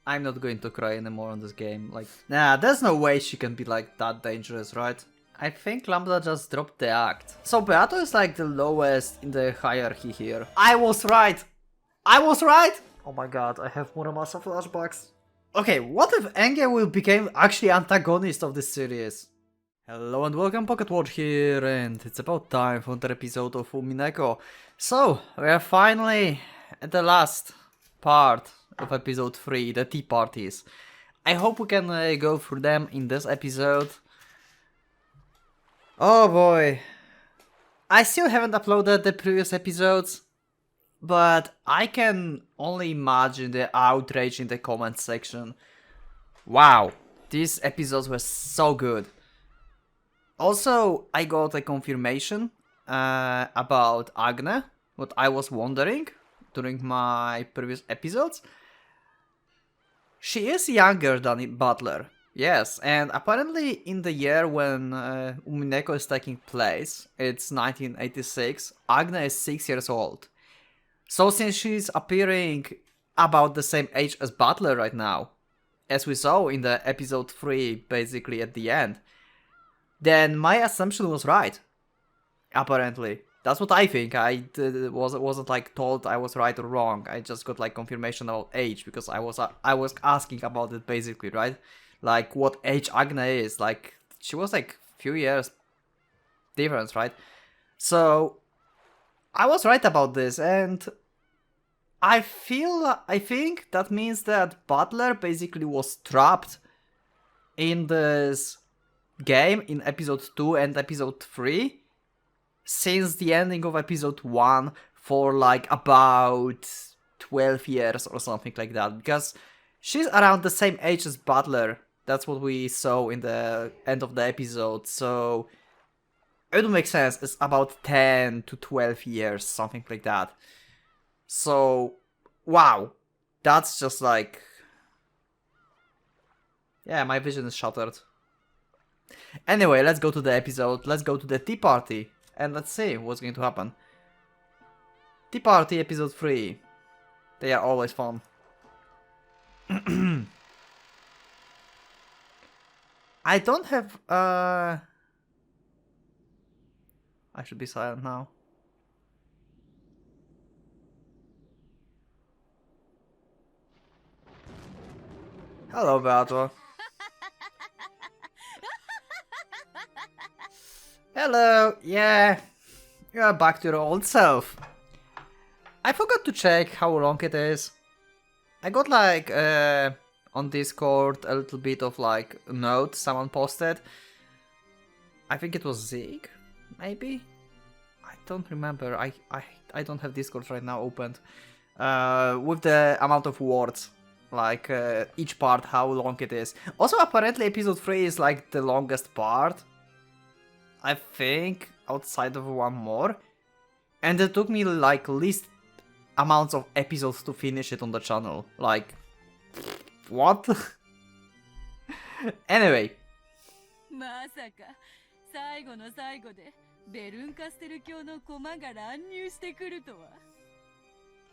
I'm not going to cry anymore on this game. Like, nah, there's no way she can be like that dangerous, right? I think Lambda just dropped the act. So Beato is like the lowest in the hierarchy here. I was right! I was right! Oh my god, I have Muramasa flashbacks. Okay, what if Enge will become actually antagonist of this series? Hello and welcome, PocketWatch here, and it's about time for another episode of Umineko. So, we are finally at the last part of episode 3, the tea parties. I hope we can go through them in this episode. Oh boy. I still haven't uploaded the previous episodes, but I can only imagine the outrage in the comment section. Wow, these episodes were so good. Also, I got a confirmation about Agne, what I was wondering during my previous episodes. She is younger than Butler, yes, and apparently in the year when Umineko is taking place, it's 1986, Agne is 6 years old. So since she's appearing about the same age as Butler right now, as we saw in the episode 3 basically at the end, then my assumption was right. Apparently. That's what I think. I wasn't like told I was right or wrong. I just got like confirmation about age because I was asking about it basically, right? Like what age Agne is. Like she was like few years difference, right? So I was right about this, and I think that means that Butler basically was trapped in this game in episode 2 and episode 3 since the ending of episode 1 for like about 12 years or something like that, because she's around the same age as Butler. That's what we saw in the end of the episode, so it would make sense. It's about 10 to 12 years, something like that. So wow, that's just like, yeah, my vision is shattered. Anyway, let's go to the episode, let's go to the tea party, and let's see what's going to happen. Tea party episode 3. They are always fun. I don't have, I should be silent now. Hello, Beato. Hello, yeah, you are back to your old self. I forgot to check how long it is. I got like on Discord a little bit of like a note someone posted. I think it was Zeke, maybe? I don't remember. I don't have Discord right now opened. With the amount of words, like each part, how long it is. Also, apparently episode 3 is like the longest part, I think, outside of one more. And it took me like least amounts of episodes to finish it on the channel. Like, what? Anyway.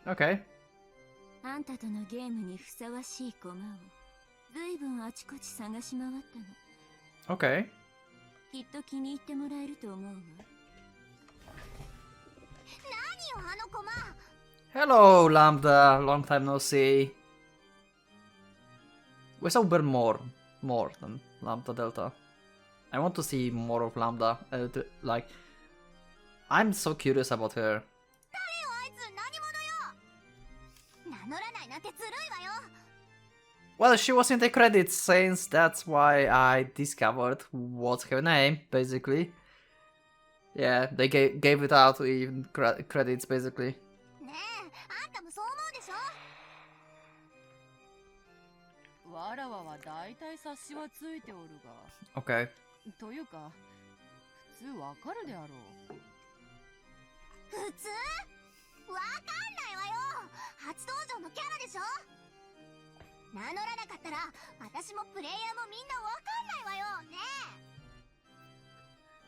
Okay. Okay. Hello, Lambda. Long time no see. We saw Uber more than Lambda Delta. I want to see more of Lambda. Like, I'm so curious about her. Well, she was in the credits since that's why I discovered what's her name, basically. Yeah, they gave it out in credits, basically. Okay.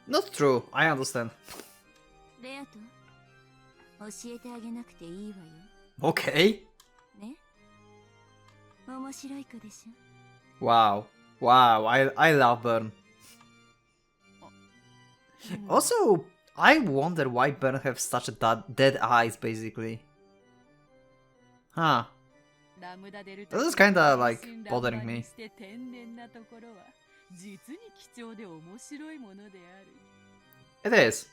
Not true, I understand. Okay. お Wow. Wow, I love Burn. Also, I wonder why Burn have such a dead eyes, basically. Huh. This is kinda, like, bothering me. It is.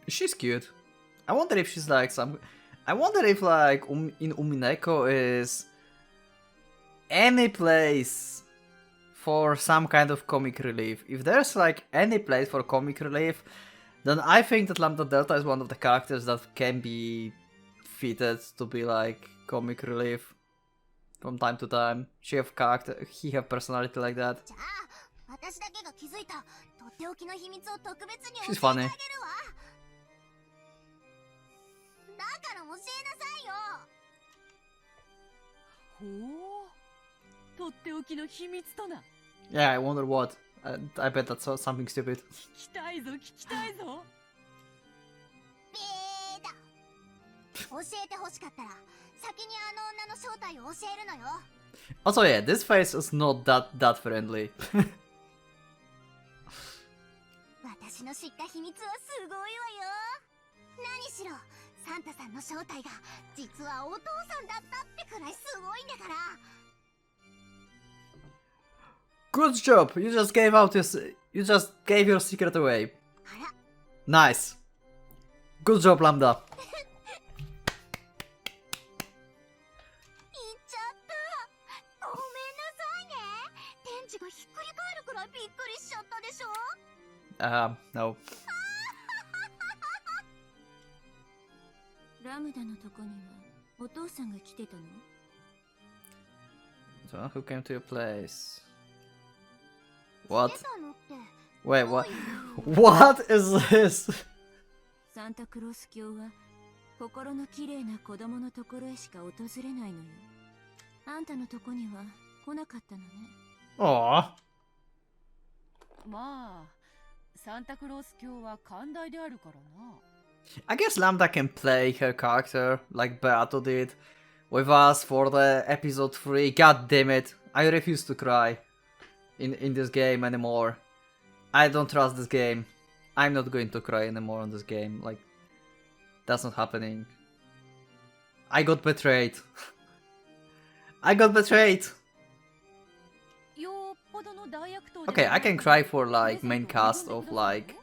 She's cute. I wonder if she's like some... I wonder if like in Umineko is any place for some kind of comic relief. If there's like any place for comic relief, then I think that Lambda Delta is one of the characters that can be fitted to be like comic relief from time to time. He have personality like that. She's funny. Yeah, I wonder what. I bet that's something stupid. Also, yeah, this face is not that friendly. Good job! You just gave your secret away. Nice. Good job, Lambda. No. So, who came to your place? What? Wait, what? What is this? Aww. I guess Lambda can play her character like Beato did with us for the episode 3. God damn it. I refuse to cry in this game anymore. I don't trust this game. I'm not going to cry anymore on this game. Like, that's not happening. I got betrayed. I got betrayed. Okay, I can cry for like main cast of like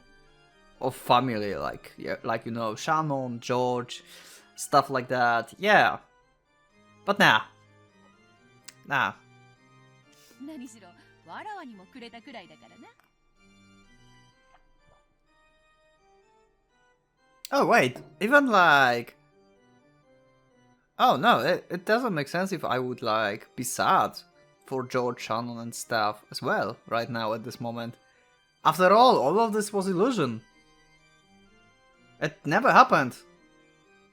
of family, like yeah, like you know, Shannon, George, stuff like that. Yeah, but nah. Oh wait, even like... Oh no, it doesn't make sense if I would like be sad for George, Shannon and stuff as well right now at this moment. After all of this was illusion. It never happened.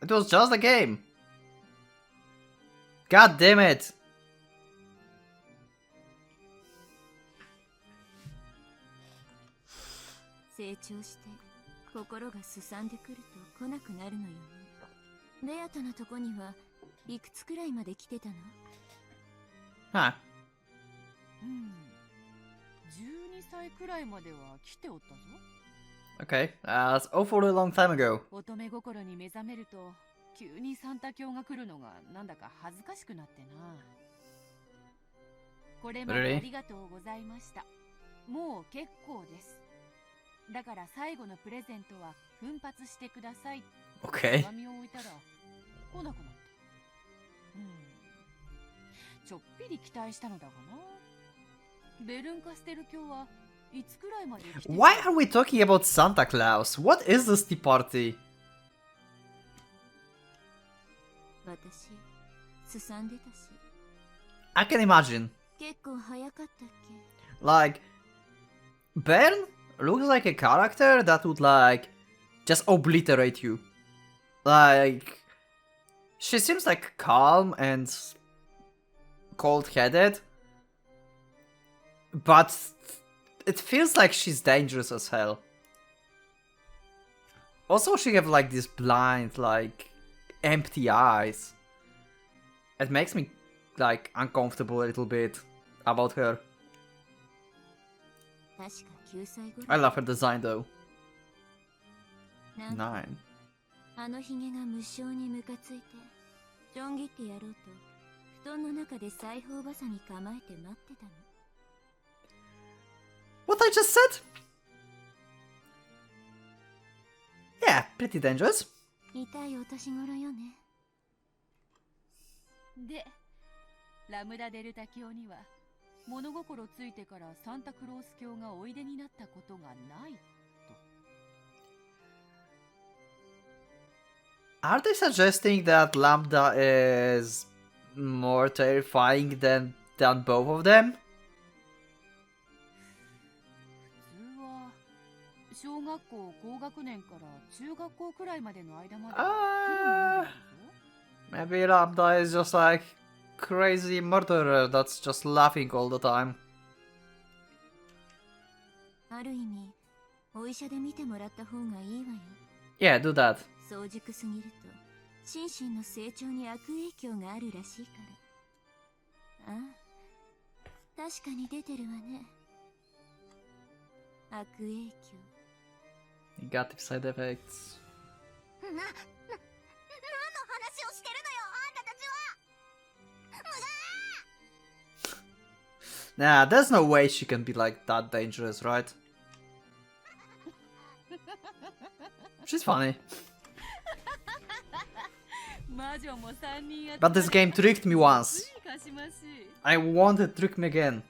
It was just a game. God damn it. Huh. Okay, that's awfully long time ago. Really? Okay. Why are we talking about Santa Claus? What is this tea party? I can imagine. Like, Bern looks like a character that would like just obliterate you. Like, she seems like calm and cold-headed, but it feels like she's dangerous as hell. Also, she have like these blind, like empty eyes. It makes me like uncomfortable a little bit about her. I love her design though. 9. あのヒゲが無性にムカついて、ちょん切ってやろうと、布団の中で裁縫バサミ構えて待ってたの。What I just said? Yeah, pretty dangerous. 痛いお年頃よね。で、ラムダデルタ教には物心ついてからサンタクロース教がおいでになったことがないと。Are they suggesting that Lambda is more terrifying than both of them? 普通は小学校高学年から中学校くらいまでの間まで来るものだぞ。Maybe Lambda is just like crazy murderer that's just laughing all the time. ある意味、お医者で見てもらった方がいいわよ。Yeah, do that. 早熟すぎると心身の成長に悪影響があるらしいから。ああ、確かに出てるわね。悪影響。Negative side effects. 何の話をしてるのよ、あんたたちは。 Nah, there's no way she can be like that dangerous, right? She's funny. But this game tricked me once. I want it to trick me again.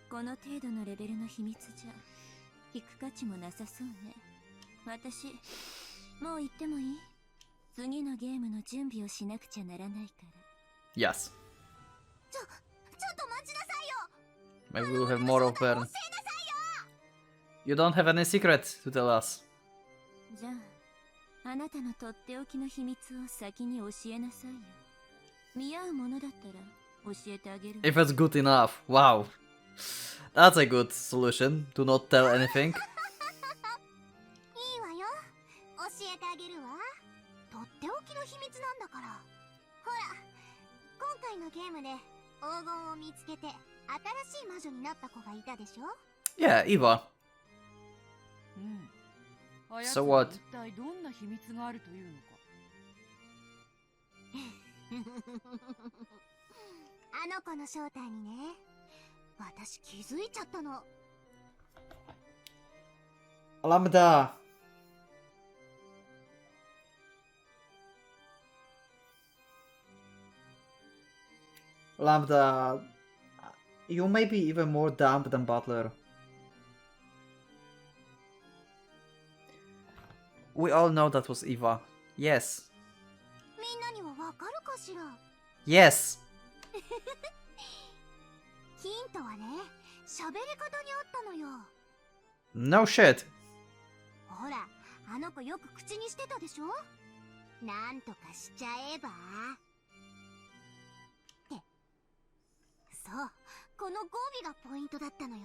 この程度のレベルの秘密じゃ聞く価値もなさそうね。私、もう行ってもいい？次のゲームの準備をしなくちゃならないから。Yes. ちょっと待ちなさいよ。 Maybe we'll have more of them. You don't have any secret to tell us. じゃあ、あなたのとっておきの秘密を先に教えなさいよ。見合うものだったら教えてあげる。 If it's good enough. Wow. That's a good solution. Do not tell anything. いいわよ。教えてあげるわ。とっておきの秘密なんだから。ほら、今回のゲームで黄金を見つけて新しい魔女になった子がいたでしょ？ Yeah, Eva. うん。あやつ So は what? 一体どんな秘密があるというのか。あの子の正体にね、私気づいちゃったの。Lambda. Lambda. You may be even more dumb than Butler. We all know that was Eva. Yes. みんなにはわかるかしら？ Yes. ヒントはね、喋り方にあったのよ。 No shit. ほら、あの子よく口にしてたでしょ？なんとかしちゃえばって。そう、この語尾がポイントだったのよ。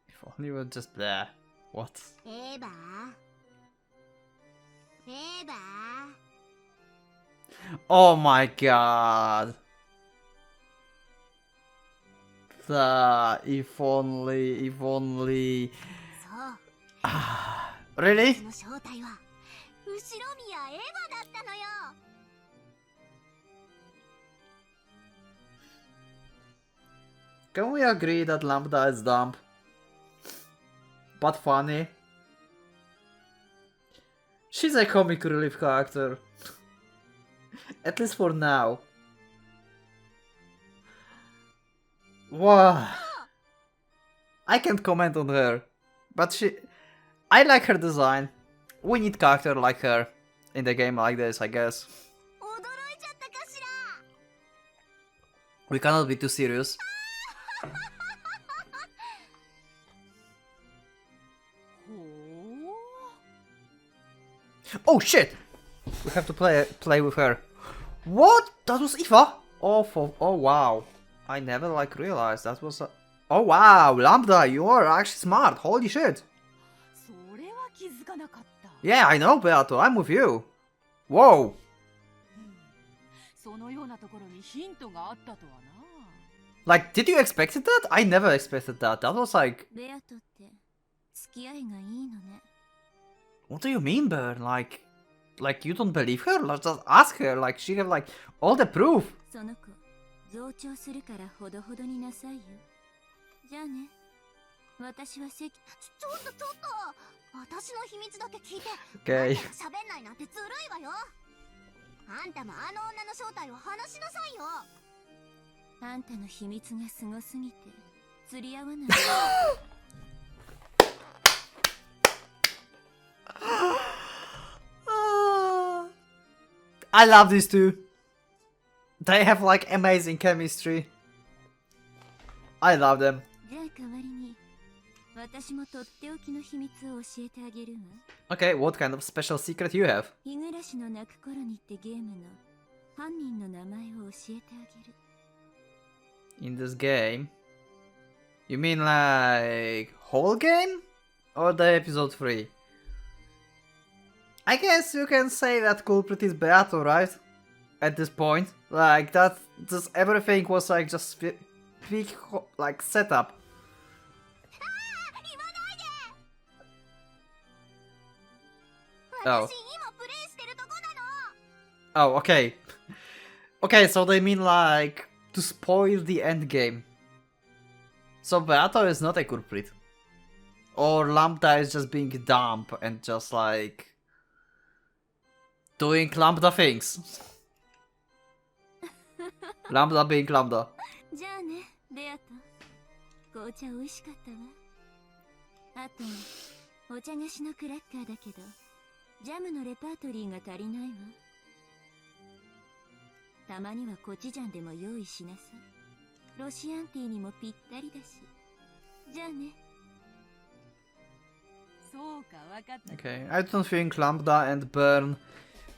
If only we were just there. What? エヴァエヴァ Oh my god. If only. そう。 Really? その正体は後ろ宮エヴァだったのよ。 Can we agree that Lambda is dumb? But funny? She's a comic relief character. At least for now. Wow. I can't comment on her. But I like her design. We need character like her in the game like this, I guess. 驚いちゃったかしら。 We cannot be too serious. Oh shit! We have to play with her. What? That was Eva? Oh wow. I never realized that was Oh wow, Lambda, you are actually smart. Holy shit. それは気づかなかった。 Yeah, I know, Beato. I'm with you. Whoa. そのようなところにヒントがあったとはな。 Like, did you expect that? I never expected that. That was like... ベアトって付き合いがいいのね。 What do you mean, Bern? Like you don't believe her? Let's just ask her. Like, she have like all the proof. その子増長するからほどほどになさいよ。じゃあね。私は席。ちょっと私の秘密だけ聞いて。 Okay. 喋んないなんてずるいわよ。あんたもあの女の正体を話しなさいよ。あんたの秘密がすごすぎて釣り合わない。I love these two. They have like amazing chemistry. I love them. じゃあ代わりに私もとっておきの秘密を教えてあげるわ。 Okay, what kind of special secret you have? 日暮らしの泣く頃にってゲームの犯人の名前を教えてあげる。 In this game? You mean like whole game? Or the episode 3? I guess you can say that culprit is Beato, right? At this point. Like that, just everything was like just big like setup. Oh. Oh, okay. Okay, so they mean like to spoil the end game. So Beato is not a culprit. Or Lambda is just being dumb and just like doing Lambda things. Lambda being Lambda. じゃあね、ベアト。紅茶美味しかったわ。あと、お茶菓子のクラッカーだけど、ジャムのレパートリーが足りないわ。たまにはコチュジャンでも用意しなさい。ロシアンティーにもぴったりだし。じゃあね。そうか、わかった。 Okay, I don't think Lambda and Burn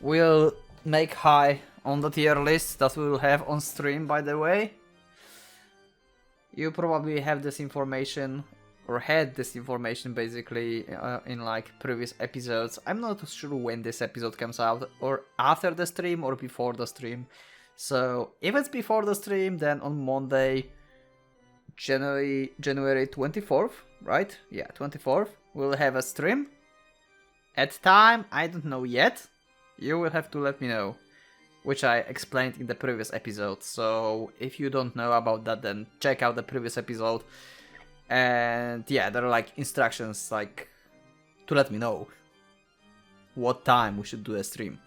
will make high on the tier list that we will have on stream, by the way. You probably have this information, or had this information basically in like previous episodes. I'm not sure when this episode comes out, or after the stream or before the stream. So if it's before the stream, then on Monday, January 24th, right? Yeah, 24th, we'll have a stream. At time, I don't know yet. You will have to let me know, which I explained in the previous episode. So if you don't know about that, then check out the previous episode. And yeah, there are like instructions like to let me know what time we should do a stream.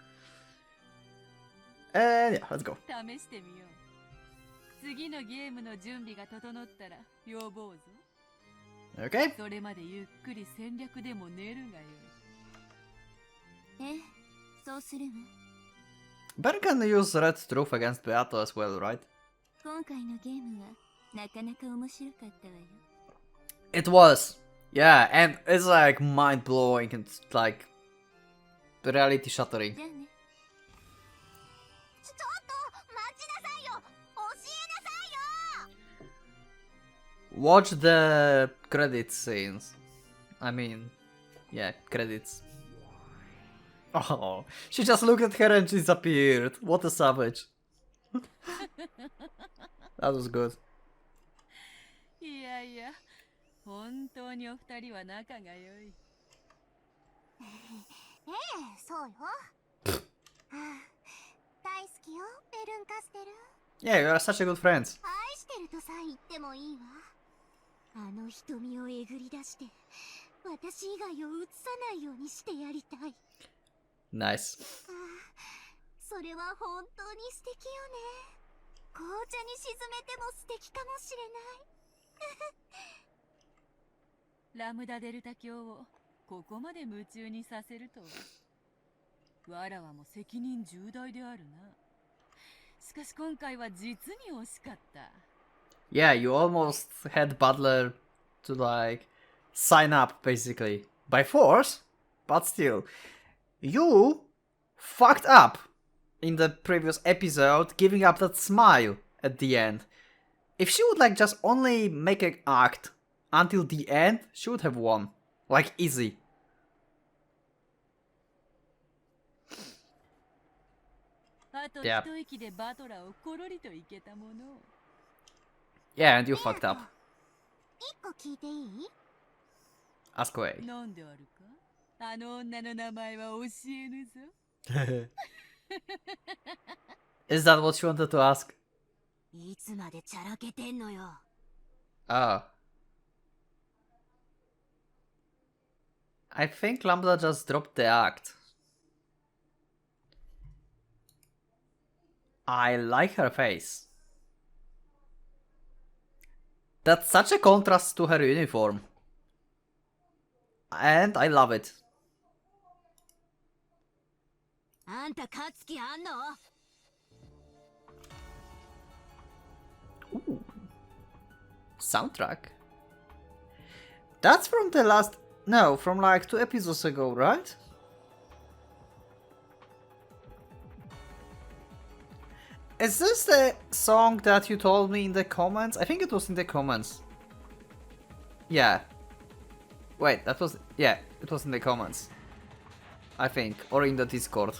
And yeah, let's go. 試してみよう。次のゲームの準備が整ったら要望ぞ。 Okay. それまでゆっくり戦略でも練るがよい。ええ、そうするわ。 Ben can use Red Truth against Beato as well, right? 今回のゲームはなかなか面白かったわよ。 It was. Yeah, and it's like mind-blowing and like reality shattering. じゃあね。ちょっと待ちなさいよ。教えなさいよ。 Watch the credit scenes. I mean, yeah, credits. Oh, she just looked at her and disappeared. What a savage. That was good. いやいや、本当にお二人は仲が良い。ええ、そうよ。ああ、大好きよ、ベルンカステル。 Yeah, you are such a good friends. 愛してるとさえ言ってもいいわ。あの瞳をえぐり出して、私以外を映さないようにしてやりたい。 Nice. ああ、それは本当に素敵よね。紅茶に沈めても素敵かもしれない。ラムダデルタ教をここまで夢中にさせるとは。わらわも責任重大であるな。しかし今回は実に惜しかった。 Yeah, you almost had Butler to like sign up basically by force, but still, you fucked up in the previous episode, giving up that smile at the end. If she would like just only make an act until the end, she would have won. Like easy. Yeah. Yeah, and you fucked up. 一個聞いていい？ Ask away. なんであるか？あの女の名前は教えぬぞ。Is that what she wanted to ask? いつまでチャラけてんのよ。Oh. I think Lambda just dropped the act. I like her face. That's such a contrast to her uniform. And I love it. あんた勝つ気あんの？ Ooh. Soundtrack. That's from the last... No, from like 2 episodes ago, right? Is this the song that you told me in the comments? I think it was in the comments. Yeah. Wait, that was... Yeah, it was in the comments. I think. Or in the Discord.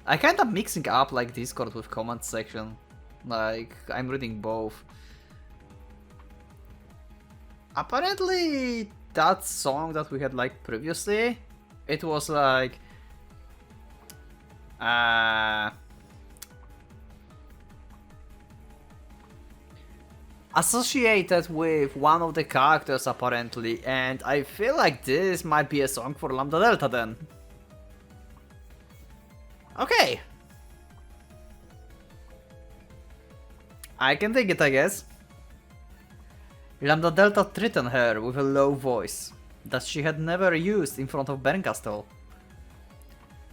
I kind of mixing up like Discord with comment section. Like, I'm reading both. Apparently, that song that we had like previously, it was like... associated with one of the characters apparently, and I feel like this might be a song for Lambda Delta then. Okay. I can take it, I guess. Lambda Delta threatened her with a low voice that she had never used in front of Bernkastel.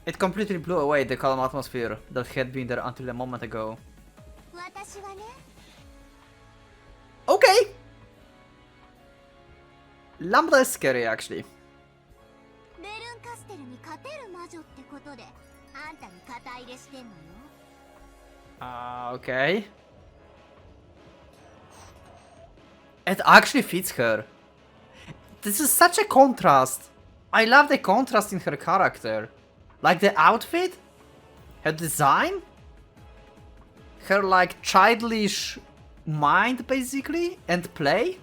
It completely blew away the calm atmosphere that had been there until a moment ago. 私はね。 Okay! Lambda is scary actually. ベルンカステルに勝てる魔女ってことで、あんたに肩入れしてんのよ。Okay. It actually fits her. This is such a contrast. I love the contrast in her character. Like the outfit, her design, her like childish mind basically, and play,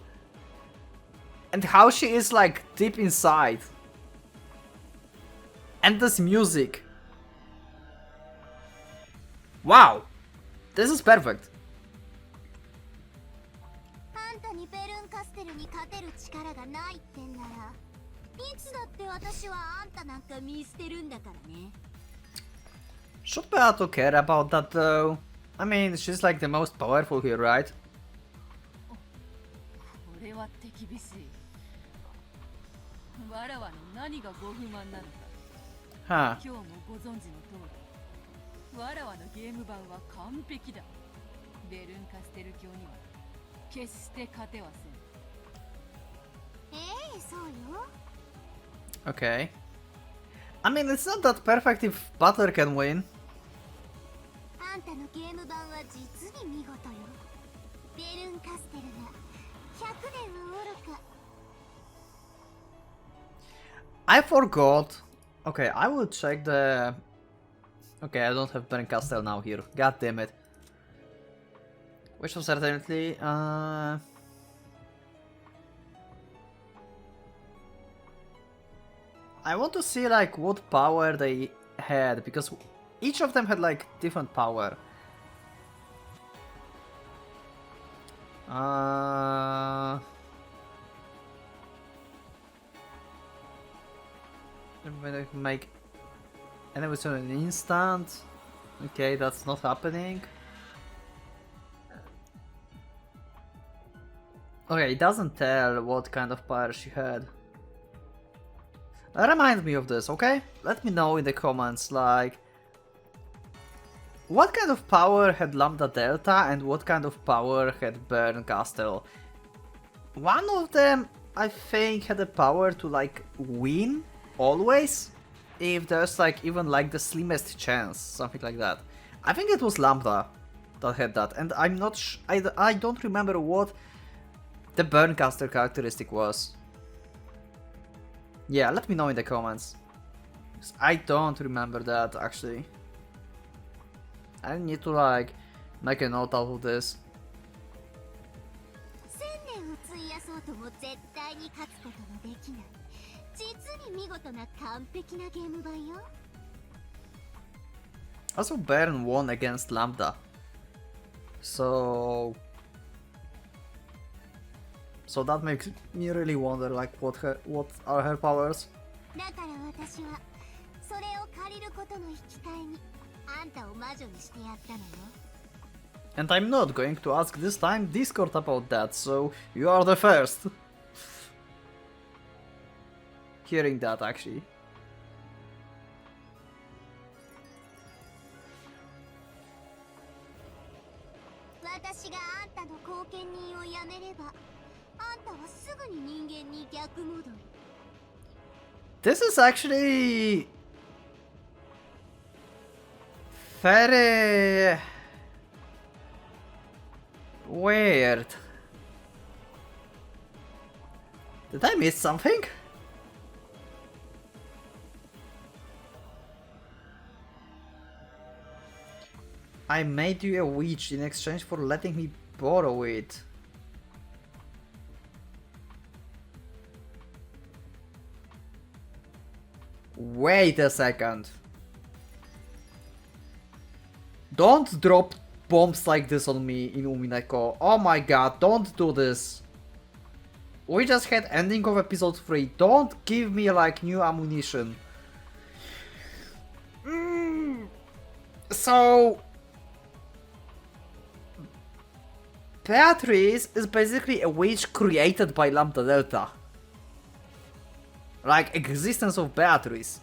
and how she is like deep inside. And this music. Wow, this is perfect. あんたにベルンカステルに勝てる力がないってんなら、いつだって私はあんたなんか見捨てるんだからね。 Should Beato care about that though? I mean, she's like the most powerful here, right? これは手厳しい。わらわの何がご不満なのか。 Huh. 今日もご存知の通り、わらわのゲーム版は完璧だ。ベルンカステル教には決して勝てはせん。そうよ。 Okay. I mean, it's not that perfect if Butler can win. あんたのゲーム版は実に見事よ。ベルンカステルが100年はおろか。 I forgot. Okay, I will check the... Okay, I don't have Bernkastel now here. God damn it. Which was certainly... I want to see like what power they had, because each of them had like different power. Make enemies on an instant. Okay, that's not happening. Okay, it doesn't tell what kind of power she had. Remind me of this, okay? Let me know in the comments, like... what kind of power had Lambda Delta and what kind of power had Bernkastel? One of them, I think, had the power to, like, win, always? If there's, like, even, like, the slimmest chance, something like that. I think it was Lambda. that had that, and I'm not I don't remember what the Burncaster characteristic was. Yeah, let me know in the comments. 'Cause I don't remember that actually. I need to like make a note out of this. 1000年を費やそうとも絶対に勝つことのできない実に見事な完璧なゲーム版よ Also, Baron won against Lambda. So that makes me really wonder like what are her powers. だから私はそれを借りることの引き換えにあんたを魔女にしてやったのよ And I'm not going to ask this time Discord about that, so you are the first. Hearing that actually. 私があんたの後見人をやめればあんたはすぐに人間に逆戻り This is actually very weird. Did I miss something? I made you a witch in exchange for letting me borrow it. Wait a second. Don't drop bombs like this on me in Umineko. Oh my god, don't do this. We just had ending of episode 3. Don't give me like new ammunition. So Beatrice is basically a witch created by Lambda Delta. Like existence of Beatrice.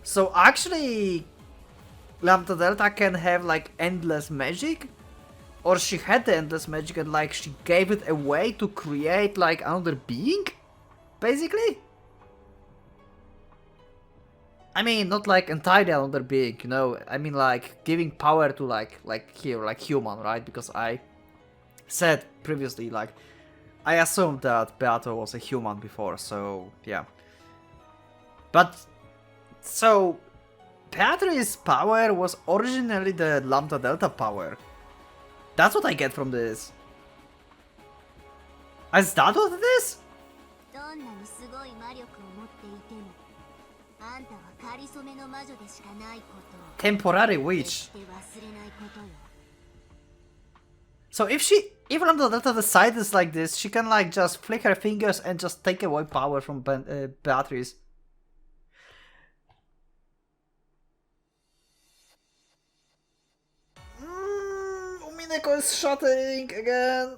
So actually Lambda Delta can have like endless magic, or she had the endless magic and like she gave it away to create like another being, basically. I mean, not like entirely another being, you know. I mean like giving power to like here, like human, right? Because I said previously like I assumed that Beato was a human before, so yeah. But so Beatrice's power was originally the Lambda Delta power. That's what I get from this. Is that what it is? どんなにすごい魔力を持っていてもあんたはかりそめの魔女でしかないことを Temporary 決 witch. して忘れないことよ So if Lambda Delta decides like this, she can like just flick her fingers and just take away power from Beatrice. Umineko is shattering again.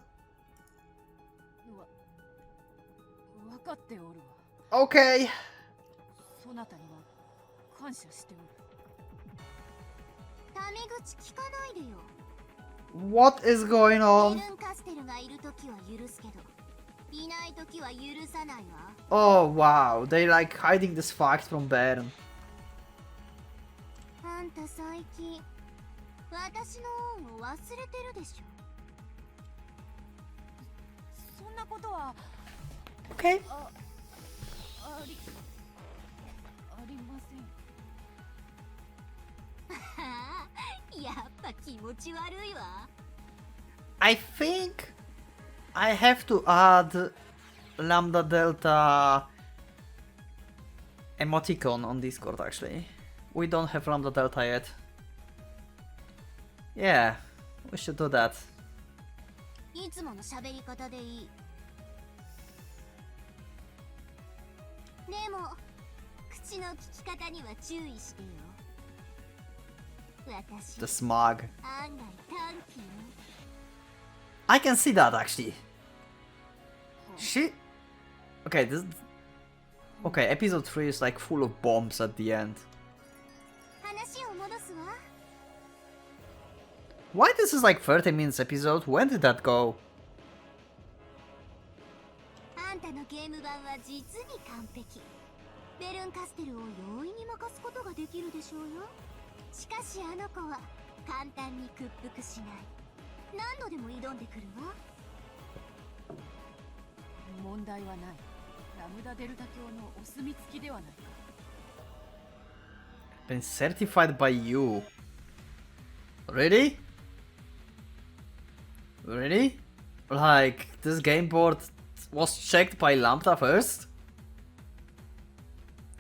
分かっておるわ Okay. そなたには感謝しておるタメ口聞かないでよ What is going ベ on? ルンカステルがいるときは許すけどいないときは許さないわ Oh wow, they like hiding this fact from Baron. あんた最近私の恩を忘れてるでしょそんなことは Okay. ありませんはあやっぱ気持ち悪いわ I think I have to add Lambda Delta emoticon on Discord actually. We don't have Lambda Delta yet. Yeah, we should do that. いつもの喋り方でいいでも口の利き方には注意してよ私 The smog. 案外短気よ I can see that actually. She... Okay, this... Okay, episode 3 is like full of bombs at the end. 話を戻すわ Why this is like 30 minutes episode? When did that go? あんたのゲーム版は実に完璧ベルンカステルを容易に任すことができるでしょうよしかしあの子は簡単に屈服しない。何度でも挑んでくるわ。問題はない。ラムダデルタ教のお墨付きではないか。 Been certified by you. Really? Really? Like, this game board was checked by Lambda first?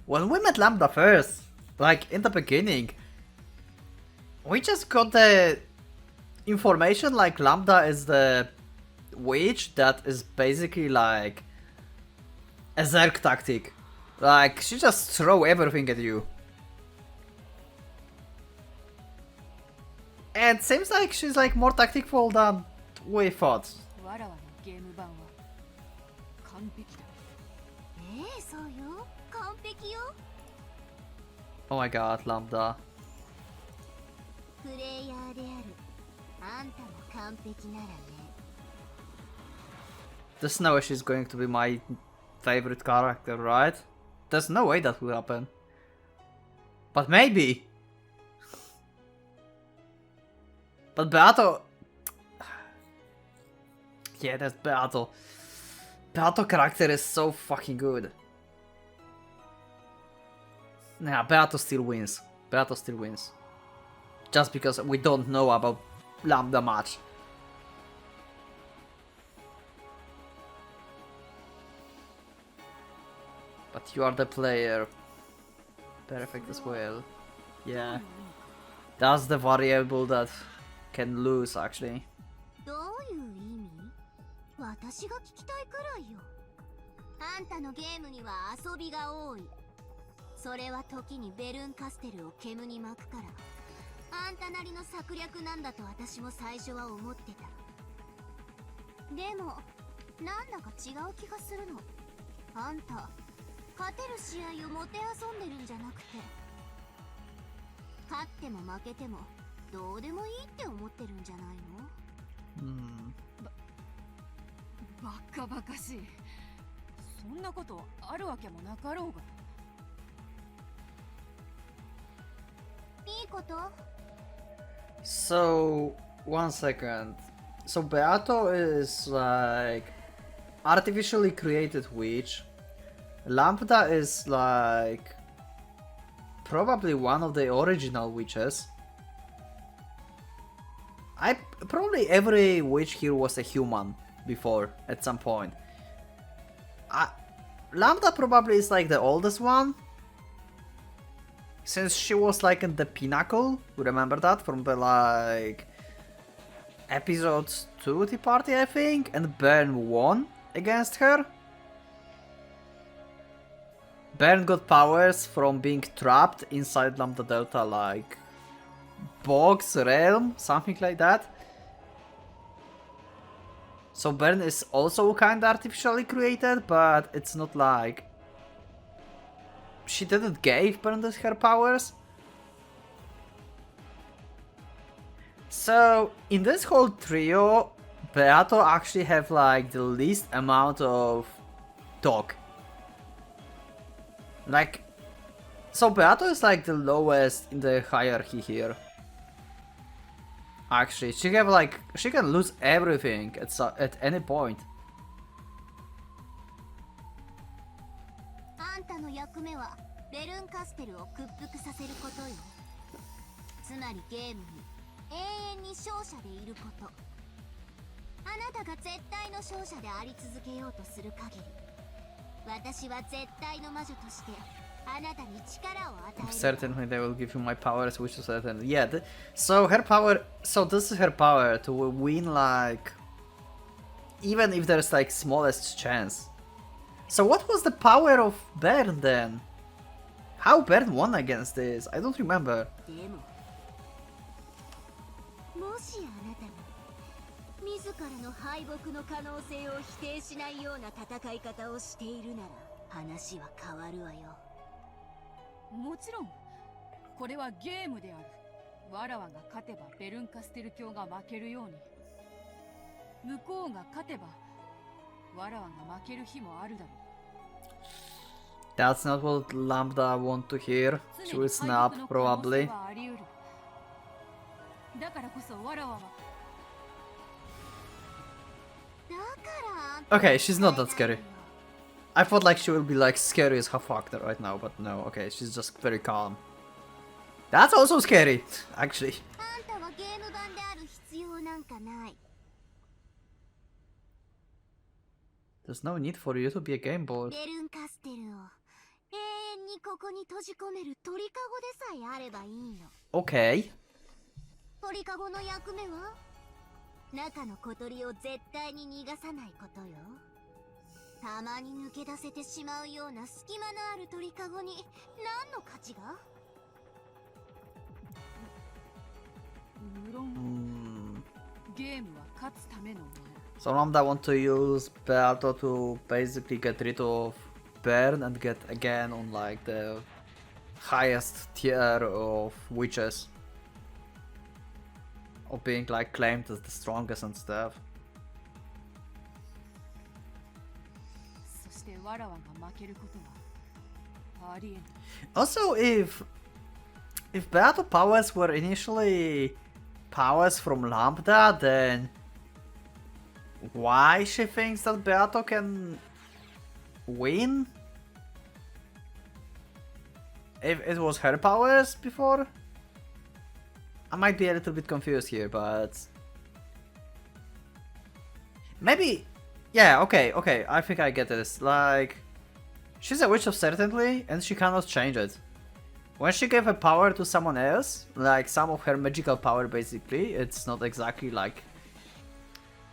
When we met Lambda first, like in the beginning, we just got the information like Lambda is the witch that is basically like a Zerg tactic. Like, she just throw everything at you. And it seems like she's like more tactful than we thought. わらわのゲーム版は完璧だ。そうよ。完璧よ。 Oh my god, Lambda. プレイヤーであるあんたも完璧ならね。 There's no way she's going to be my favorite character, right? There's no way that will happen. But maybe. But Beato... Yeah, that's Beato. Beato character is so fucking good. Nah, Beato still wins. Beato still wins. Just because we don't know about Lambda much. But you are the player. Perfect as well. Yeah. That's the variable that can lose, actually. どういう意味？私が聞きたいくらいよ。あんたのゲームには遊びが多い。それは時にベルンカステルを煙に巻くから、あんたなりの策略なんだと私も最初は思ってた。でも、なんだか違う気がするの。あんた、勝てる試合をもてあそんでるんじゃなくて、勝っても負けてもどうでもいいって思ってるんじゃないの？バカバカしい。そんなことあるわけもなかろうが。いいこと？ So, 1 second. So Beato is like artificially created witch. Lambda is like probably one of the original witches. Probably every witch here was a human before at some point. Lambda probably is like the oldest one, since she was like in the pinnacle. Remember that from the like episode 2 Tea Party, I think, and Bern won against her. Bern got powers from being trapped inside Lambda Delta, like box realm, something like that. So Bern is also kinda artificially created, but it's not like she didn't give Bern her powers. So in this whole trio, Beato actually have like the least amount of talk. Like, so Beato is like the lowest in the hierarchy here. Actually, she can lose everything at any point. あんたの役目はベルンカステルを屈服させることよ。つまりゲームに永遠に勝者でいること。あなたが絶対の勝者であり続けようとする限り、私は絶対の魔女としてあなたに力を与える。 Certainly they will give you my powers, which is certain. Yeah, so her power, so this is her power to win, like, even if there's like smallest chance. So what was the power of Bern then? How Bern won against this? I don't remember. でも、もしあなたが自らの敗北の可能性を否定しないような戦い方をしているなら、話は変わるわよ。もちろんこれはゲームである。わらわが勝てばベルンカステル教が負けるように、向こうが勝てばわらわが負ける日もあるだろう。 That's not what Lambda want to hear. She will snap, probably. だからこそわらわは Okay, she's not that scary. I thought like she will be like scary as fuck right now, but no, okay, she's just very calm. That's also scary, actually. あんたはゲーム版である必要なんかない。 There's no need for you to be a game boy. ベルンカステルを永遠にここに閉じ込める鳥かごでさえあればいいの。 Okay. 鳥かごの役目は中の小鳥を絶対に逃がさないことよ。たまに抜け出せてしまうような隙間のある鳥かごに何の価値が？無論ゲームは勝つためのもの。 So Lambda want to use Beato to basically get rid of Bern and get again on like the highest tier of witches. Of being like claimed as the strongest and stuff. そしてわらわが負けることはありえない。 Also, if Beato powers were initially powers from Lambda, then why she thinks that Beato can win? If it was her powers before? I might be a little bit confused here, but maybe, yeah, okay, I think I get this. Like, she's a witch of certainty, and she cannot change it. When she gave her power to someone else, like some of her magical power basically, it's not exactly like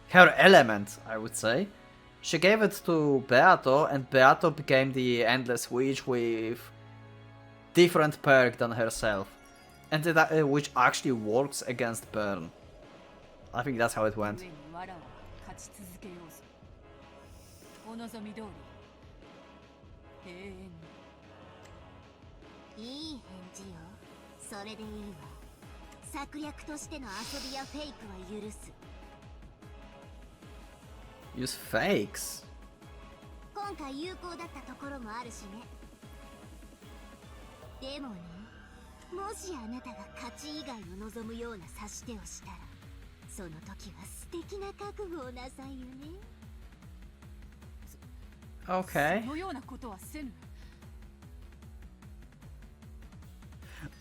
her element, I would say. She gave it to Beato, and Beato became the Endless Witch with different perk than herself. And that, which actually works against Burn. I think that's how it went. 上にわらわは勝ち続けようぞ。お望み通り永遠に。いい返事よ。それでいいわ。策略としての遊びやフェイクは許す。 Use fakes. 今回有効だったところもあるしね。でもね、もしあなたが勝ち以外を望むような指し手をしたら、その時は素敵な覚悟をなさいよね。 Okay. そのようなことはせぬ。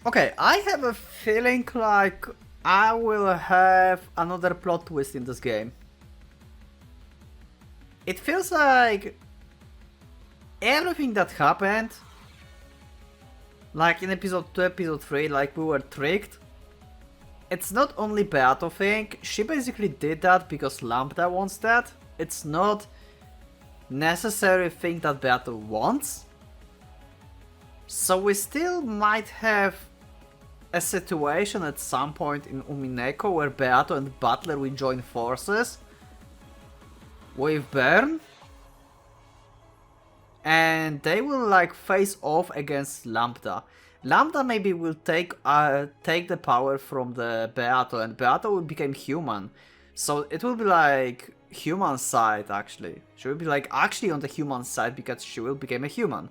Okay, I have a feeling like I will have another plot twist in this game. It feels like everything that happened, like in episode 2, episode 3, like we were tricked. It's not only Beato thing, she basically did that because Lambda wants that. It's not necessary thing that Beato wants. So we still might have a situation at some point in Umineko where Beato and Butler will join forces with Bern. And they will like face off against Lambda. Lambda maybe will take the power from the Beato, and Beato will become human. So it will be like human side actually. She will be like actually on the human side because she will become a human.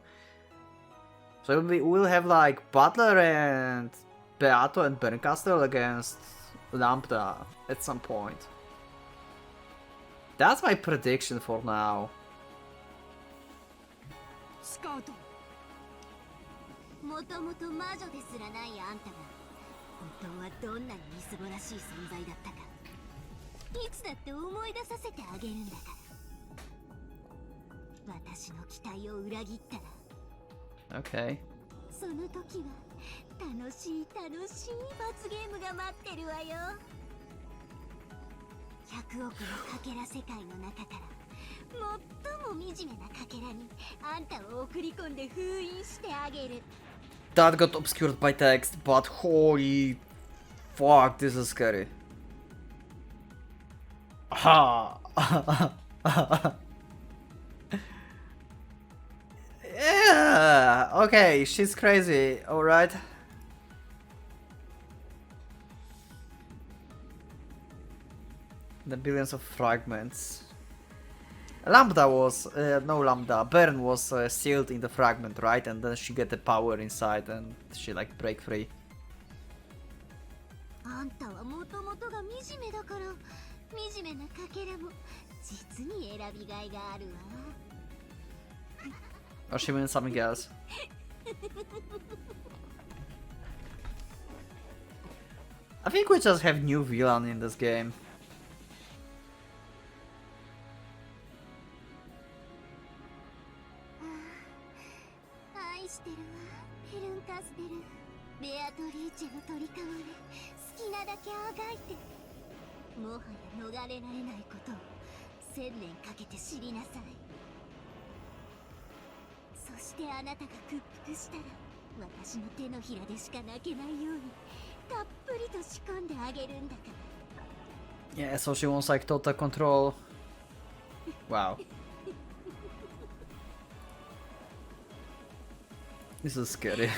So we'll have like Butler and Beato and Berncastel against Lambda at some point. That's my prediction for now. スカウト。もともと魔女ですらないあんたが本当はどんなにみすぼらしい存在だったかいつだって思い出させてあげるんだから私の期待を裏切ったら Okay. その時は楽しい罰ゲームが待ってるわよ100億のかけら世界の中から最も惨めなかけらにあんたを送り込んで封印してあげる That got obscured by text, but holy fuck, this is scary. Ha! Yeah, okay, she's crazy, alright. The billions of fragments. Lambda was, no Lambda, Bern was sealed in the fragment, right? And then she get the power inside and she like break free. あんたはもとことが惨めだから惨めなかけらも実に選びがいがあるわ。 Or she means something else. I think we just have new villain in this game. 愛してるわペルンカステル。ベアトリーチェの鳥かごで好きなだけあがいて、もはや逃れられないことを1000年かけて知りなさい。そしてあなたが屈服したら私の手のひらでしか泣けないようにたっぷりと仕込んであげるんだから。 Yeah, so she wants like total control. Wow. This is scary.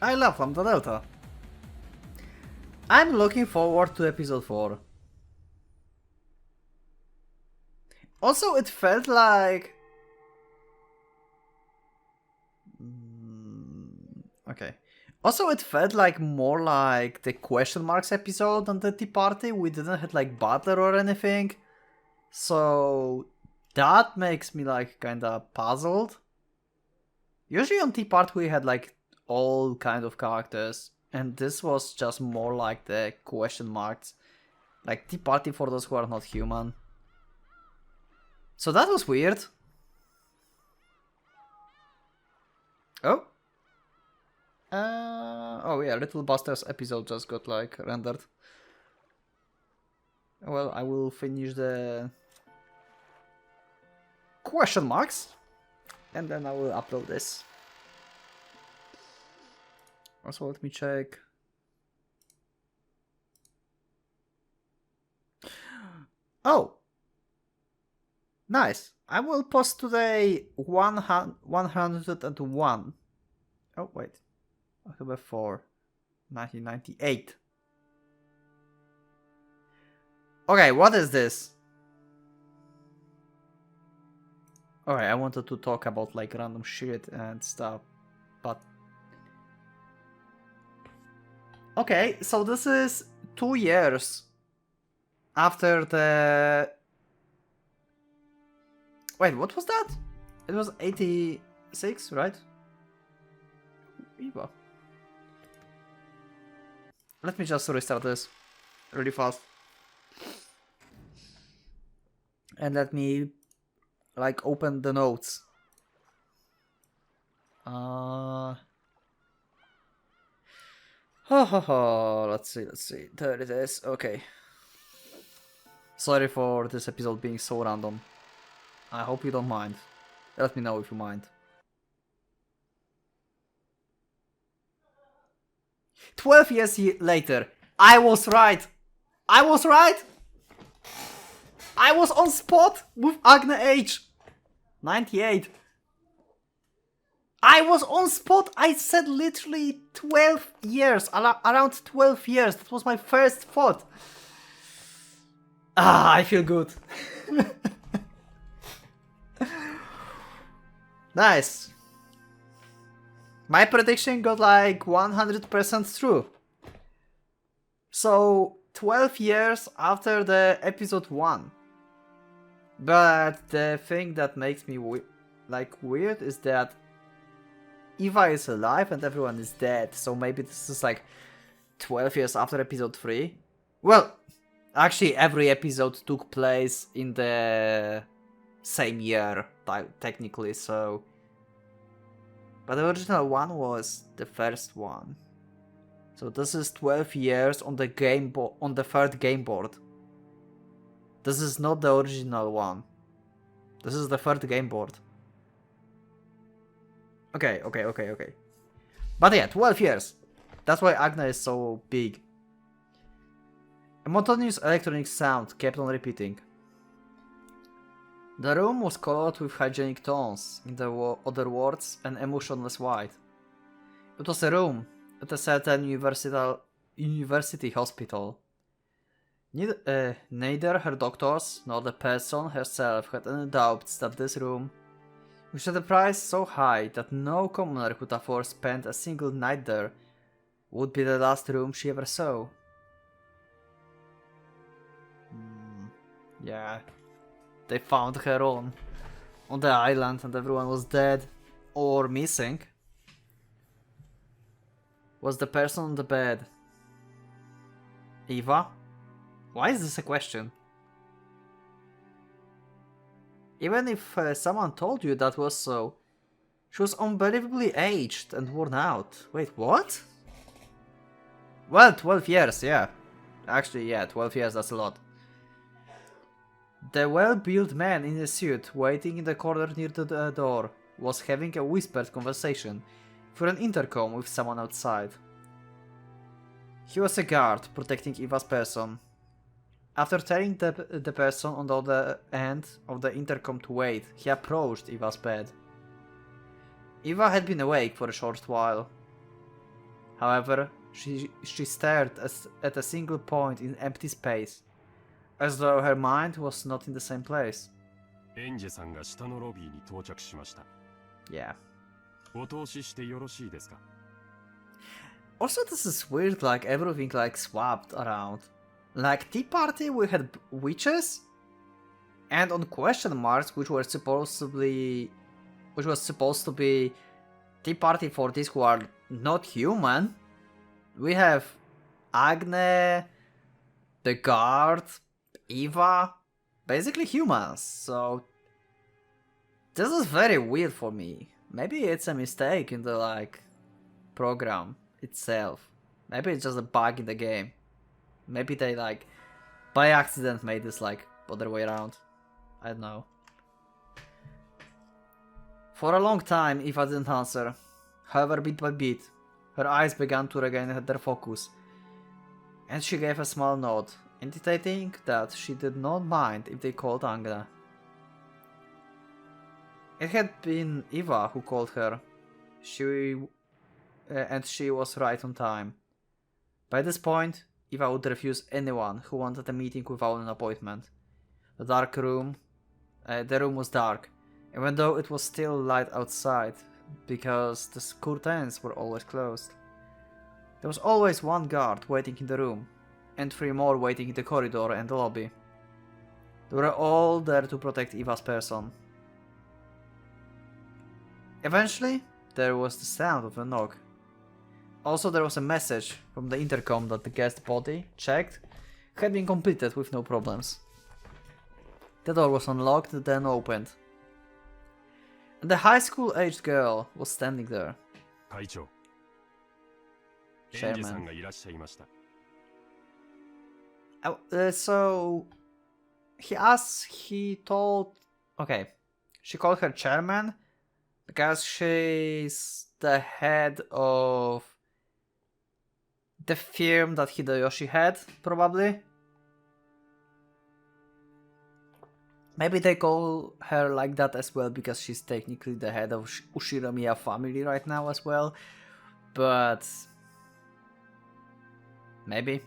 I love Lambda Delta. I'm looking forward to episode 4. Also, it felt like... Okay. Also, it felt like more like the question marks episode than the Tea Party. We didn't have like Butler or anything. So that makes me like kinda puzzled. Usually on Tea Party we had like all kind of characters. And this was just more like the question marks. Like Tea Party for those who are not human. So that was weird. Oh. Oh yeah, Little Busters episode just got like rendered. Well, I will finish the question marks and then I will upload this. Also, let me check. Oh! Nice! I will post today 101. Oh, wait. October 4, 1998. Okay, what is this? Alright, I wanted to talk about like random shit and stuff, but... Okay, so this is 2 years after the... Wait, what was that? It was 86, right? Eva. Let me just restart this really fast. And let me like open the notes. Let's see. There it is. Okay. Sorry for this episode being so random. I hope you don't mind. Let me know if you mind. 12 years later, I was right! I was right! I was on spot with Agne H! 98. I was on spot! I said literally 12 years, around 12 years. That was my first thought. Ah, I feel good. Nice. My prediction got like 100% true. So 12 years after the episode 1. But the thing that makes me weird is that Eva is alive and everyone is dead. So maybe this is like 12 years after episode 3. Well, actually every episode took place in the same year, technically, so... But the original one was the first one. So this is 12 years on the on the third game board. This is not the original one. This is the third game board. Okay. But yeah, 12 years. That's why Agna is so big. A monotonous electronic sound kept on repeating. The room was colored with hygienic tones, in other words, an emotionless white. It was a room at a certain university hospital. Neither her doctors nor the person herself had any doubts that this room We set the price so high that no commoner could afford to spend a single night there. Would be the last room she ever saw. Yeah. They found her on the island and everyone was dead or missing. Was the person on the bed Eva? Why is this a question? Even if someone told you that was so, she was unbelievably aged and worn out. Wait, what? Well, 12 years, yeah. Actually, yeah, 12 years, that's a lot. The well-built man in a suit, waiting in the corner near the door, was having a whispered conversation through an intercom with someone outside. He was a guard, protecting Eva's person. After telling the person on the other end of the intercom to wait, he approached Eva's bed. Eva had been awake for a short while. However, she stared at a single point in empty space, as though her mind was not in the same place. エンジェさんが下のロビーに到着しました。 Yeah. お通ししてよろしいですか? Also, this is weird, like everything like swapped around. Like Tea Party, we had witches, and on question marks, which was supposed to be Tea Party for these who are not human. We have Agne, the guard, Eva, basically humans. So this is very weird for me. Maybe it's a mistake in the like program itself. Maybe it's just a bug in the game. Maybe they like by accident made this like other way around. I don't know. For a long time Eva didn't answer. However, bit by bit, her eyes began to regain their focus, and she gave a small nod, indicating that she did not mind if they called Angna. It had been Eva who called her. And she was right on time. By this point, Eva would refuse anyone who wanted a meeting without an appointment. The room was dark, even though it was still light outside, because the curtains were always closed. There was always one guard waiting in the room, and 3 more waiting in the corridor and the lobby. They were all there to protect Eva's person. Eventually, there was the sound of a knock. Also, there was a message from the intercom that the guest body, checked, had been completed with no problems. The door was unlocked, then opened. And the high school-aged girl was standing there. 会長、エンジェさんがいらっしゃいました。 So, she called her chairman because she's the head of the firm that Hideyoshi had, probably. Maybe they call her like that as well because she's technically the head of Ushiramiya family right now as well, but maybe.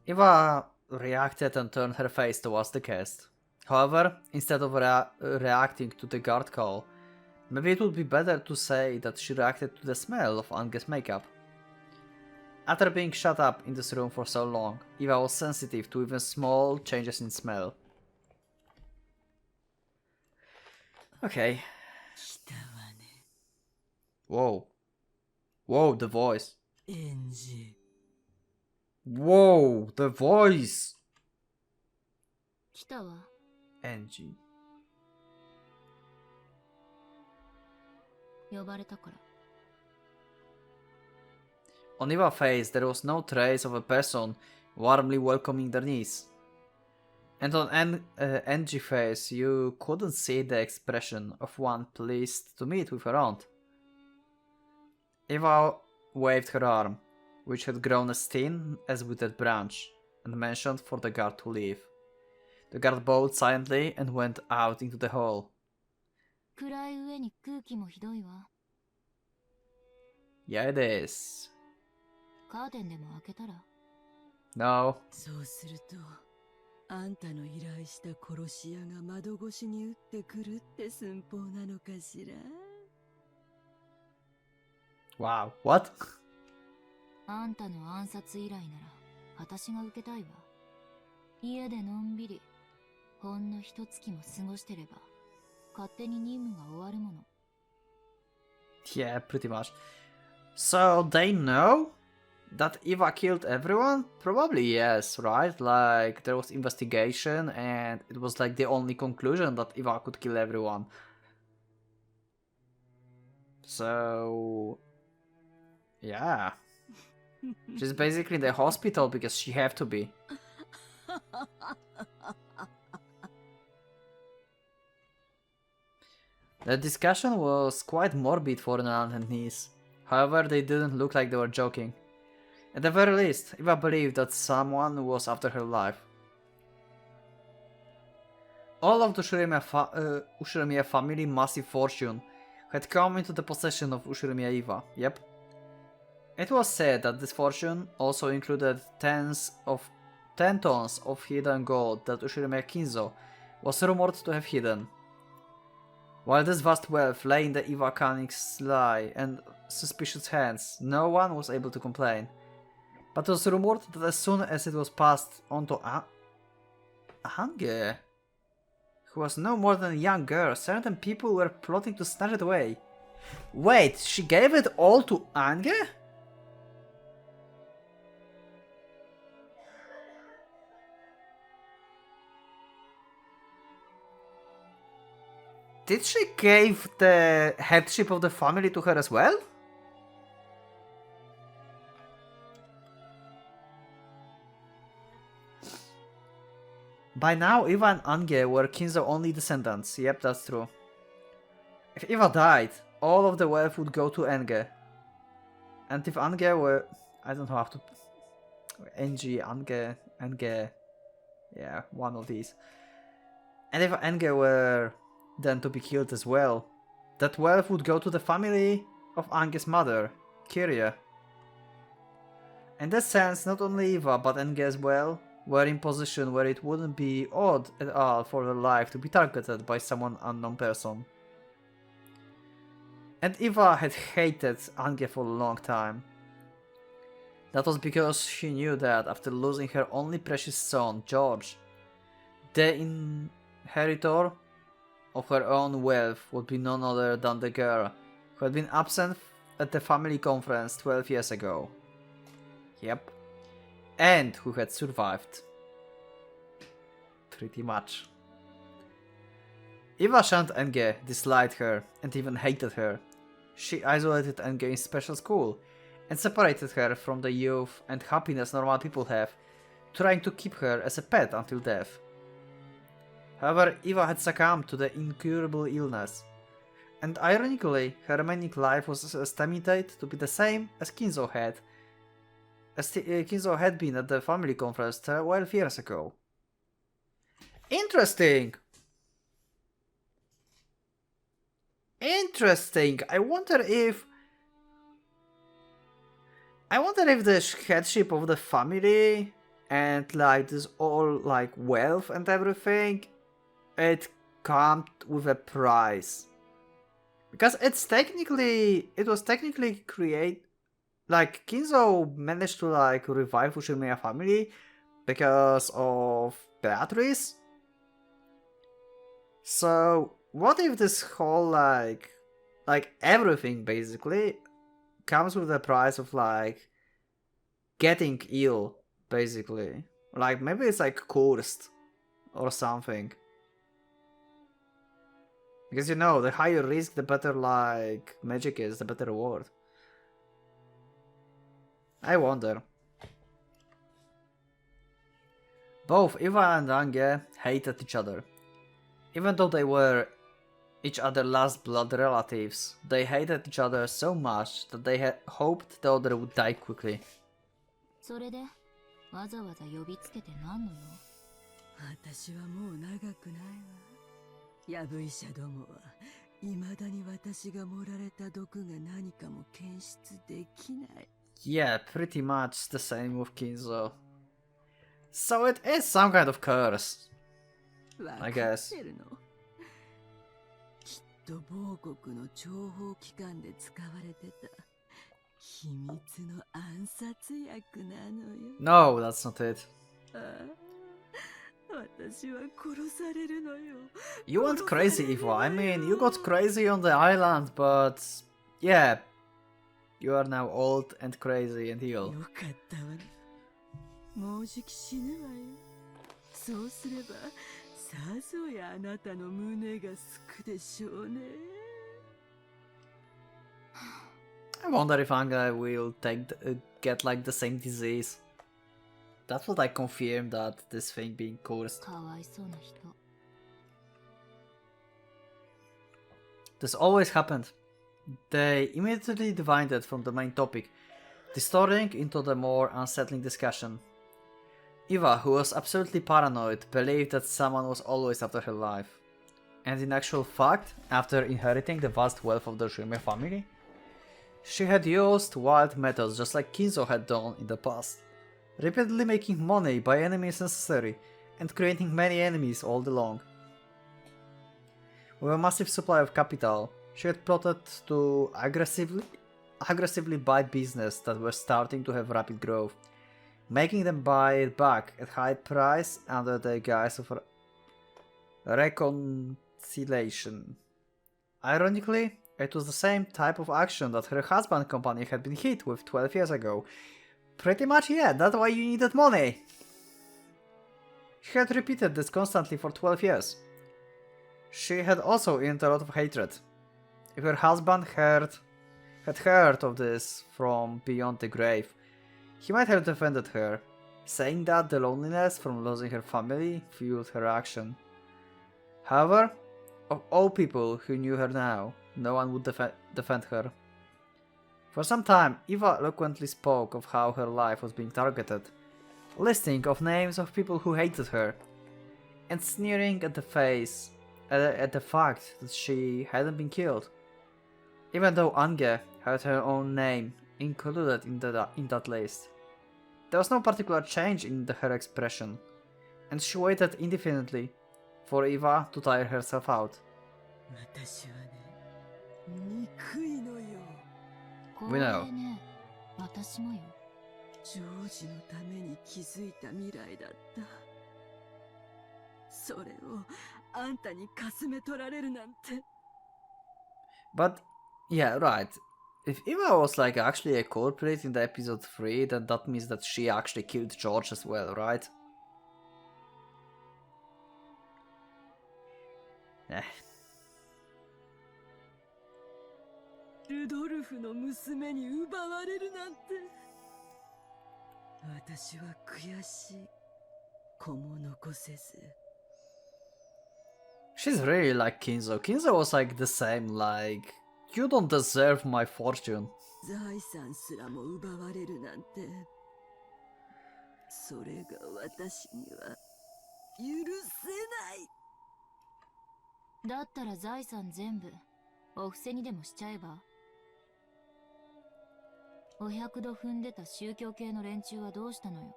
Eva reacted and turned her face towards the guest. However, instead of reacting to the guard call, maybe it would be better to say that she reacted to the smell of Ange's makeup. After being shut up in this room for so long, Eva was sensitive to even small changes in smell. Okay. Whoa. Whoa, the voice. Whoa, the voice! 来たわ。 Angie. 呼ばれたから。 On Eva's face, there was no trace of a person warmly welcoming their niece. And on Angie's face, you couldn't see the expression of one pleased to meet with her aunt. Eva waved her arm, which had grown as thin as a withered branch, and motioned for the guard to leave. The guard bowed silently and went out into the hall. 暗い上に空気もひどいわ。 Yeah, it is. カーテンでも開けたら。 No. そうするとあんたの依頼した殺し屋が窓越しに撃ってくるって寸法なのかしら。 Wow, what? あんたの暗殺依頼なら私が受けたいわ。家でのんびりほんの一月も過ごしてれば勝手に任務が終わるもの。 Yeah, pretty much. So they know that Eva killed everyone? Probably yes, right? Like there was investigation and it was like the only conclusion that Eva could kill everyone. So yeah. She's basically in the hospital because she have to be. The discussion was quite morbid for an aunt and niece. However, they didn't look like they were joking. At the very least, Eva believed that someone was after her life. All of the Ushirimiya family massive fortune had come into the possession of Ushirimiya Eva, yep. It was said that this fortune also included 10 tons of hidden gold that Ushirimiya Kinzo was rumored to have hidden. While this vast wealth lay in the Eva Kanik's sly and suspicious hands, no one was able to complain. But it was rumored that as soon as it was passed on to Ange, who was no more than a young girl, certain people were plotting to snatch it away. Wait, she gave it all to Ange? Did she give the headship of the family to her as well? By now, Eva and Ange were Kinzo's only descendants. Yep, that's true. If Eva died, all of the wealth would go to Ange. And if Ange were... I don't know how to... Ange... Yeah, one of these. And if Ange were then to be killed as well, that wealth would go to the family of Ange's mother, Kyria. In that sense, not only Eva but Ange as well were in position where it wouldn't be odd at all for their life to be targeted by someone unknown person. And Eva had hated Ange for a long time. That was because she knew that after losing her only precious son, George, the inheritor of her own wealth would be none other than the girl who had been absent at the family conference 12 years ago. Yep. And who had survived. Pretty much. Eva shunned Enge, disliked her, and even hated her. She isolated Enge in special school and separated her from the youth and happiness normal people have, trying to keep her as a pet until death. However, Eva had succumbed to the incurable illness, and ironically, her remaining life was estimated to be the same as Kinzo had been at the family conference 12 years ago. Interesting! Interesting! I wonder if the headship of the family and like this all like wealth and everything, it comes with a price. Because it was technically like Kinzo managed to like revive Ushimiya family because of Beatrice. So what if this whole like everything basically comes with the price of like getting ill, basically. Like maybe it's like cursed or something. Because you know, the higher risk, the better like magic is, the better reward. I wonder. Both Eva and Ange hated each other. Even though they were each other's last blood relatives, they hated each other so much that they had hoped the other would die quickly. それでわざわざ呼びつけて何の用？私はもう長くないわ。ヤブ医者どもは未だに私が盛られた毒が何かも検出できない。 Yeah, pretty much the same with Kinzo. So it is some kind of curse. わ I か guess. ってるの。きっと某国の諜報機関で使われてた秘密の暗殺薬なのよ。 No, that's not it. ああ、私は殺されるのよ。 You went crazy, Eva. I mean, you got crazy on the island, but yeah, you are now old and crazy and よ ill. かったわね。もうじき死ぬわよ。そうすればさぞやあなたの胸がすくでしょうね。 I wonder if Anga will get like the same disease. That would like confirm that this thing being cursed. かわいそうな人。 This always happened. They immediately divided from the main topic, distorting into the more unsettling discussion. Eva, who was absolutely paranoid, believed that someone was always after her life. And in actual fact, after inheriting the vast wealth of the Shime family, she had used wild methods just like Kinzo had done in the past, repeatedly making money by any means necessary, and creating many enemies all along. With a massive supply of capital, she had plotted to aggressively buy business that were starting to have rapid growth, making them buy it back at high price under the guise of reconciliation. Ironically, it was the same type of action that her husband company had been hit with 12 years ago. Pretty much, yeah, that's why you needed money. She had repeated this constantly for 12 years. She had also earned a lot of hatred. If her husband had heard of this from beyond the grave, he might have defended her, saying that the loneliness from losing her family fueled her action. However, of all people who knew her now, no one would defend her. For some time, Eva eloquently spoke of how her life was being targeted, listing of names of people who hated her, and sneering at the fact that she hadn't been killed, even though Ange had her own name included in that list. There was no particular change in her expression, and she waited indefinitely for Eva to tire herself out. 私はね、憎いのよ。こ We れ know. ね、私もよ。ジョージのために築いた未来だった。それをあんたにかすめ取られるなんて。 But, yeah, right. If Eva was like actually a culprit in the episode 3, then that means that she actually killed George as well, right? Eh. ルドルフの娘に奪われるなんて。私は悔しい。子も残せず。 She's really like Kinzo. Kinzo was like the same, like, you don't deserve my fortune. 財産すらも奪われるなんて。それが私には許せない。だったら財産全部お布施にでもしちゃえば。お百度踏んでた宗教系の連中はどうしたのよ。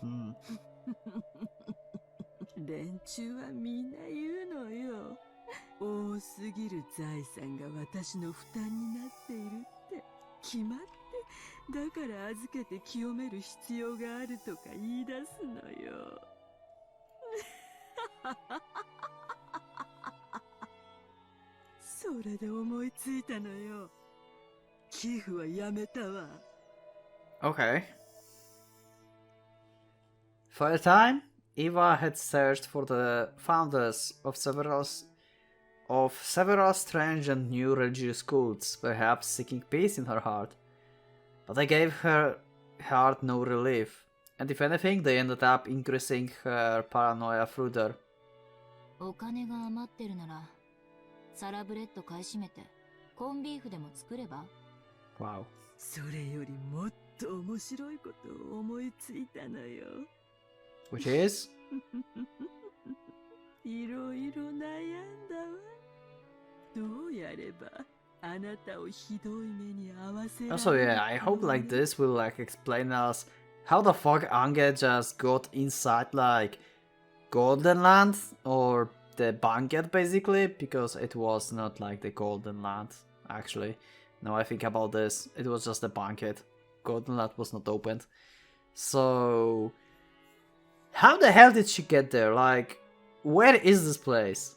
Hmm. 連中はみんな言うのよ。多すぎる財産が私の負担になっているって決まって、だから預けて清める必要があるとか言い出すのよ。それで思いついたのよ。寄付はやめたわ。 Okay. For a time, Eva had searched for the founders of several strange and new religious cults, perhaps seeking peace in her heart. But they gave her heart no relief, and if anything, they ended up increasing her paranoia further. お金が余ってるならサラブレッド買い占めてコンビーフでも作れば。 Wow. それよりもっと面白いことを思いついたのよ。 Which is? いろいろ悩んだわ。どうやればあなたをひどい目に遭わせられる Also, yeah, I hope like this will like explain us How the fuck Ange just got inside like Golden Land or the banquet basically? Because it was not like the Golden Land actually. Now I think about this, it was just a banquet. Golden Land was not opened. So how the hell did she get there? Like, where is this place?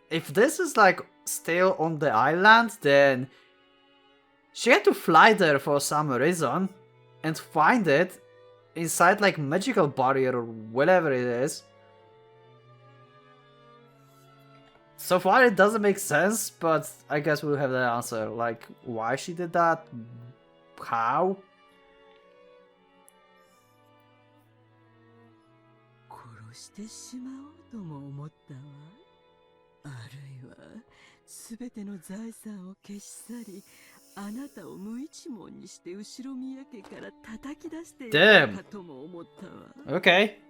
If this is like still on the island, then she had to fly there for some reason and find it inside like magical barrier or whatever it is. So far it doesn't make sense, but I guess we'll have the answer. Like, why she did that? How? 殺してしまおうとも思ったわ。あるいは全ての財産を消し去り、あなたを無一文にして後宮家から叩き出してやるかとも思ったわ。Okay.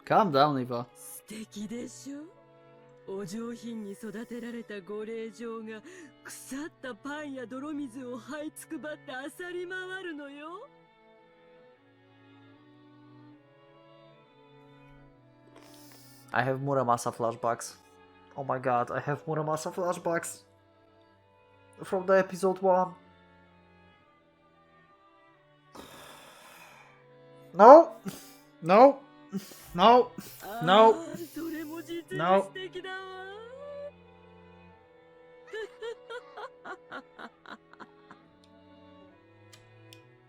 Calm down, Eva. 素敵でしょ。お上品に育てられたご令嬢が腐ったパンや泥水を這いつくばって漁り回るのよ。I have Muramasa flashbacks. Oh my god, I have Muramasa flashbacks. From the episode 1. No! No! No! No! それも実に No. 素敵だわ。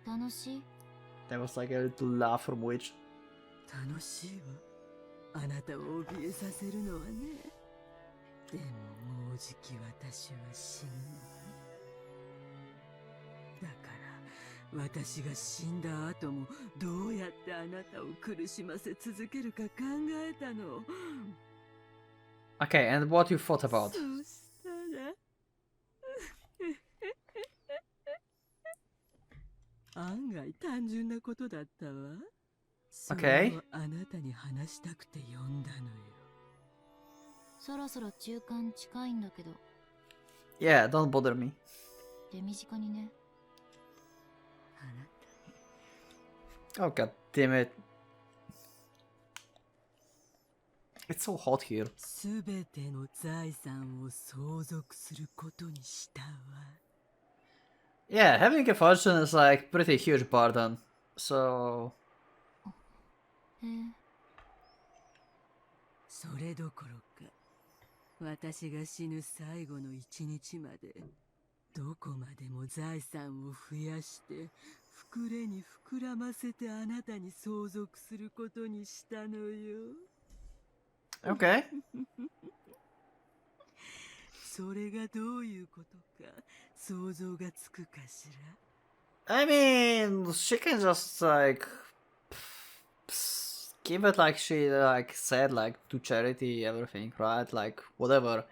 楽しい？ That was like a little laugh from Witch. 楽しいわ。あなたを怯えさせるのはね。でももうじき私は死ぬわ。だから私が死んだ後もどうやってあなたを苦しませ続けるか考えたの。Okay, and what you thought about? そうしたら案外単純なことだったわ。それをあなたに話したくて呼んだのよ。そろそろ中間近いんだけど。Yeah, don't bother me. 手短にね。あな Oh god damn it. It's so hot here. すべての財産を相続することにしたわ。Yeah, having a fortune is like pretty huge burden. So へえ。それどころか、私が死ぬ最後の一日まで、どこまでも財産を増やして、膨れに膨らませてあなたに相続することにしたのよ。okay. それがどういうことか、想像がつくかしら。 I mean, she can just like give it like she like said, like to charity, everything, right? Like whatever.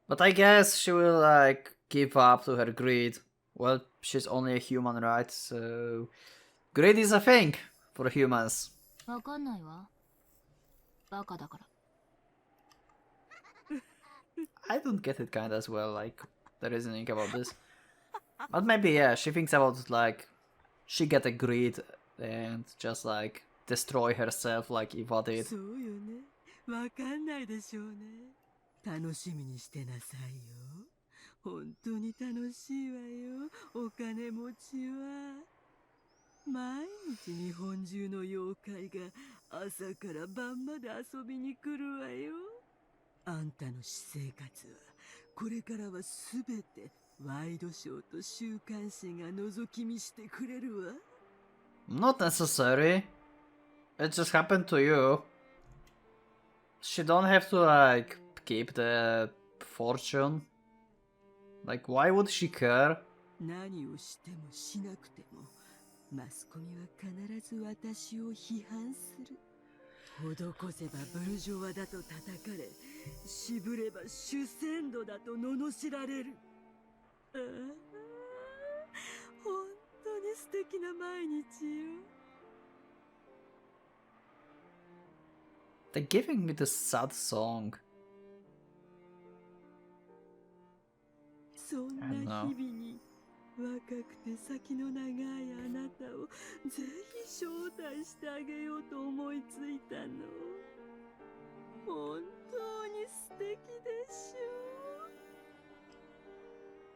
But I guess she will like give up to her greed. Well, she's only a human, right? So greed is a thing for humans. わかんないわ。バカだから。I don't get it kind of as well, like the reasoning about this. But maybe yeah, she thinks about like she get a greed and just like destroy herself like Eva did. そうよね。わかんないでしょうね。楽しみにしてなさいよ。本当に楽しいわよ。お金持ちは。毎日日本中の妖怪が朝から晩まで遊びに来るわよ。あんたの私生活はこれからはすべてワイドショーと週刊誌が覗き見してくれるわ。Not necessary. It just happened to you. She don't have to like keep the fortune. Like why would she care? 何をしてもしなくてもマスコミは必ず私を批判する。施せばブルジョワだと叩かれ、渋れば主戦度だと罵られる。ああ、本当に素敵な毎日よ。They're giving me this sad song. そんな日々に若くて先の長いあなたをぜひ招待してあげようと思いついたの。本当に素敵でし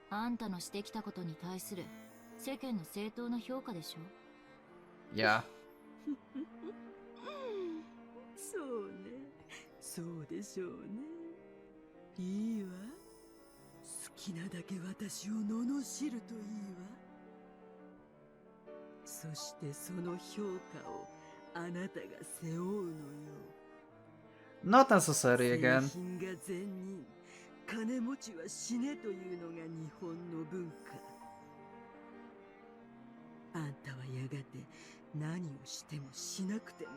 ょ。あんたのしてきたことに対する世間の正当な評価でしょ。Yeah. そうね、そうでしょうね。いいわ。好きなだけ私を罵るといいわ。そしてその評価をあなたが背負うのよ。Not necessary 製 again. 品が善人、金持ちは死ねというのが日本の文化。あんたはやがて何をしてもしなくても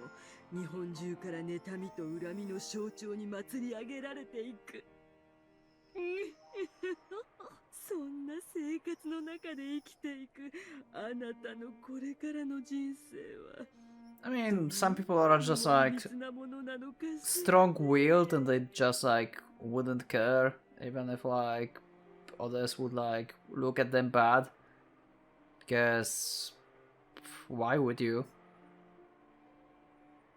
日本中から妬みと恨みの象徴に祭り上げられていく。そんな生活の中で生きていくあなたのこれからの人生は I mean, some people are just like strong-willed and they just like wouldn't care even if like others would like look at them bad. Because why would you?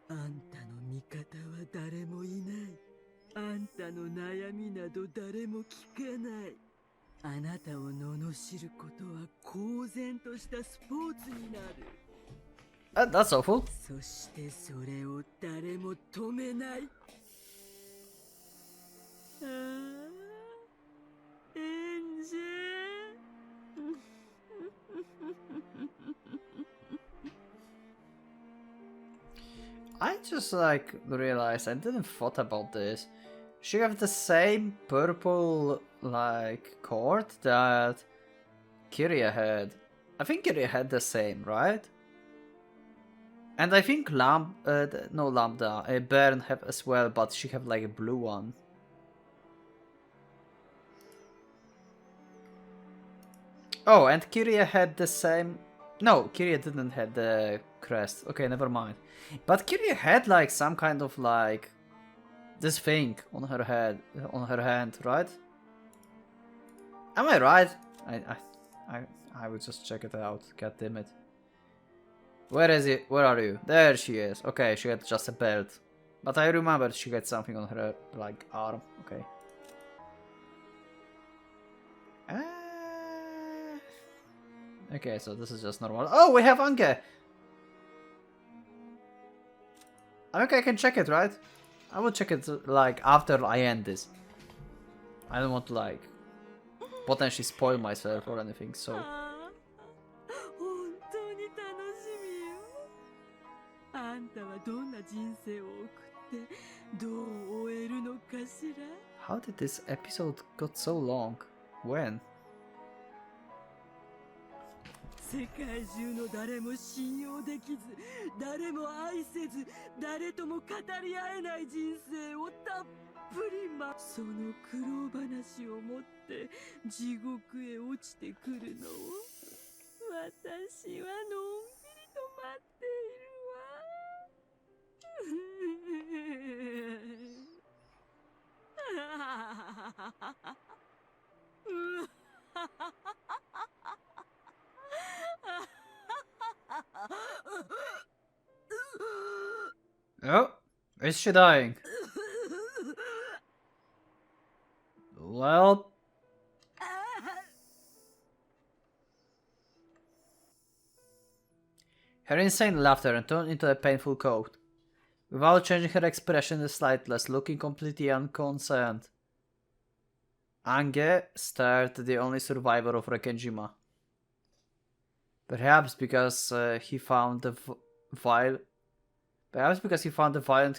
あんたの味方は誰もいない。あんたの悩みなど誰も聞かない。あなたを罵ることは公然としたスポーツになる。That's awful. そしてそれを誰も止めない。ああ、エンジェ。I just like realized I didn't thought about this. She have the same purple like cord that Kyria had. I think Kyria had the same, right? And I think Lambda, Baron have as well, but she have like a blue one. Oh, and Kyria had the same. No, Kyria didn't have the crest. Okay, never mind. But Kyria had like some kind of like this thing on her head, on her hand, right? Am I right? I will just check it out. God damn it. Where is it? Where are you? There she is. Okay, she had just a belt, but I remember she had something on her like arm. Okay. Okay, so this is just normal. Oh, we have Anke! Okay, I can check it, right? I will check it like after I end this. I don't want to like potentially spoil myself or anything, so. 本当に楽しみよ。あんたはどんな人生を送ってどう終えるのかしら。 How did this episode got so long? When? 世界中の誰も信用できず、誰も愛せず、誰とも語り合えない人生をたっぷりその苦労話を持って地獄へ落ちてくるのを私はのんびりと待っているわ。Oh, is she dying? Well. Her insane laughter turned into a painful cough. Without changing her expression the slightest, looking completely unconcerned, Ange stared at the only survivor of Rekenjima. Perhaps because he found the violent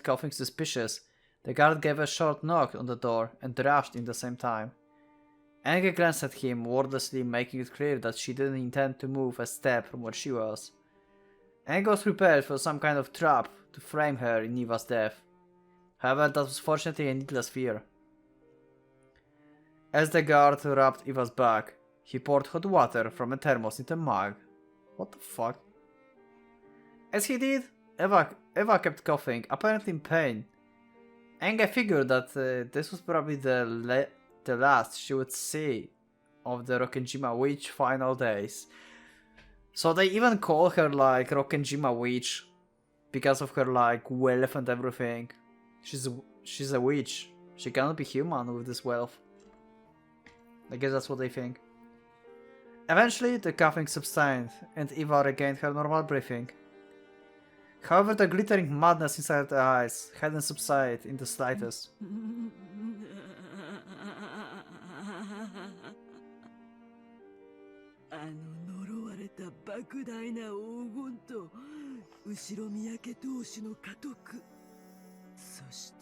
coughing suspicious, the guard gave a short knock on the door and rushed in the same time. Ange glanced at him wordlessly, making it clear that she didn't intend to move a step from where she was. Ange was prepared for some kind of trap to frame her in Niva's death. However, that was fortunately a needless fear. As the guard rubbed Eva's back, he poured hot water from a thermos into a mug. What the fuck? As he did, Eva kept coughing, apparently in pain. Ange figured that this was probably the last she would see of the Rokkenjima Witch final days. So they even call her like Rokkenjima Witch because of her like wealth and everything. She's a witch. She cannot be human with this wealth. I guess that's what they think. Eventually, the coughing subsided, and Eva regained her normal breathing. However, the glittering madness inside her eyes hadn't subsided in the slightest. 呪われた莫大な黄金と後ろ三宅同士の家督、そして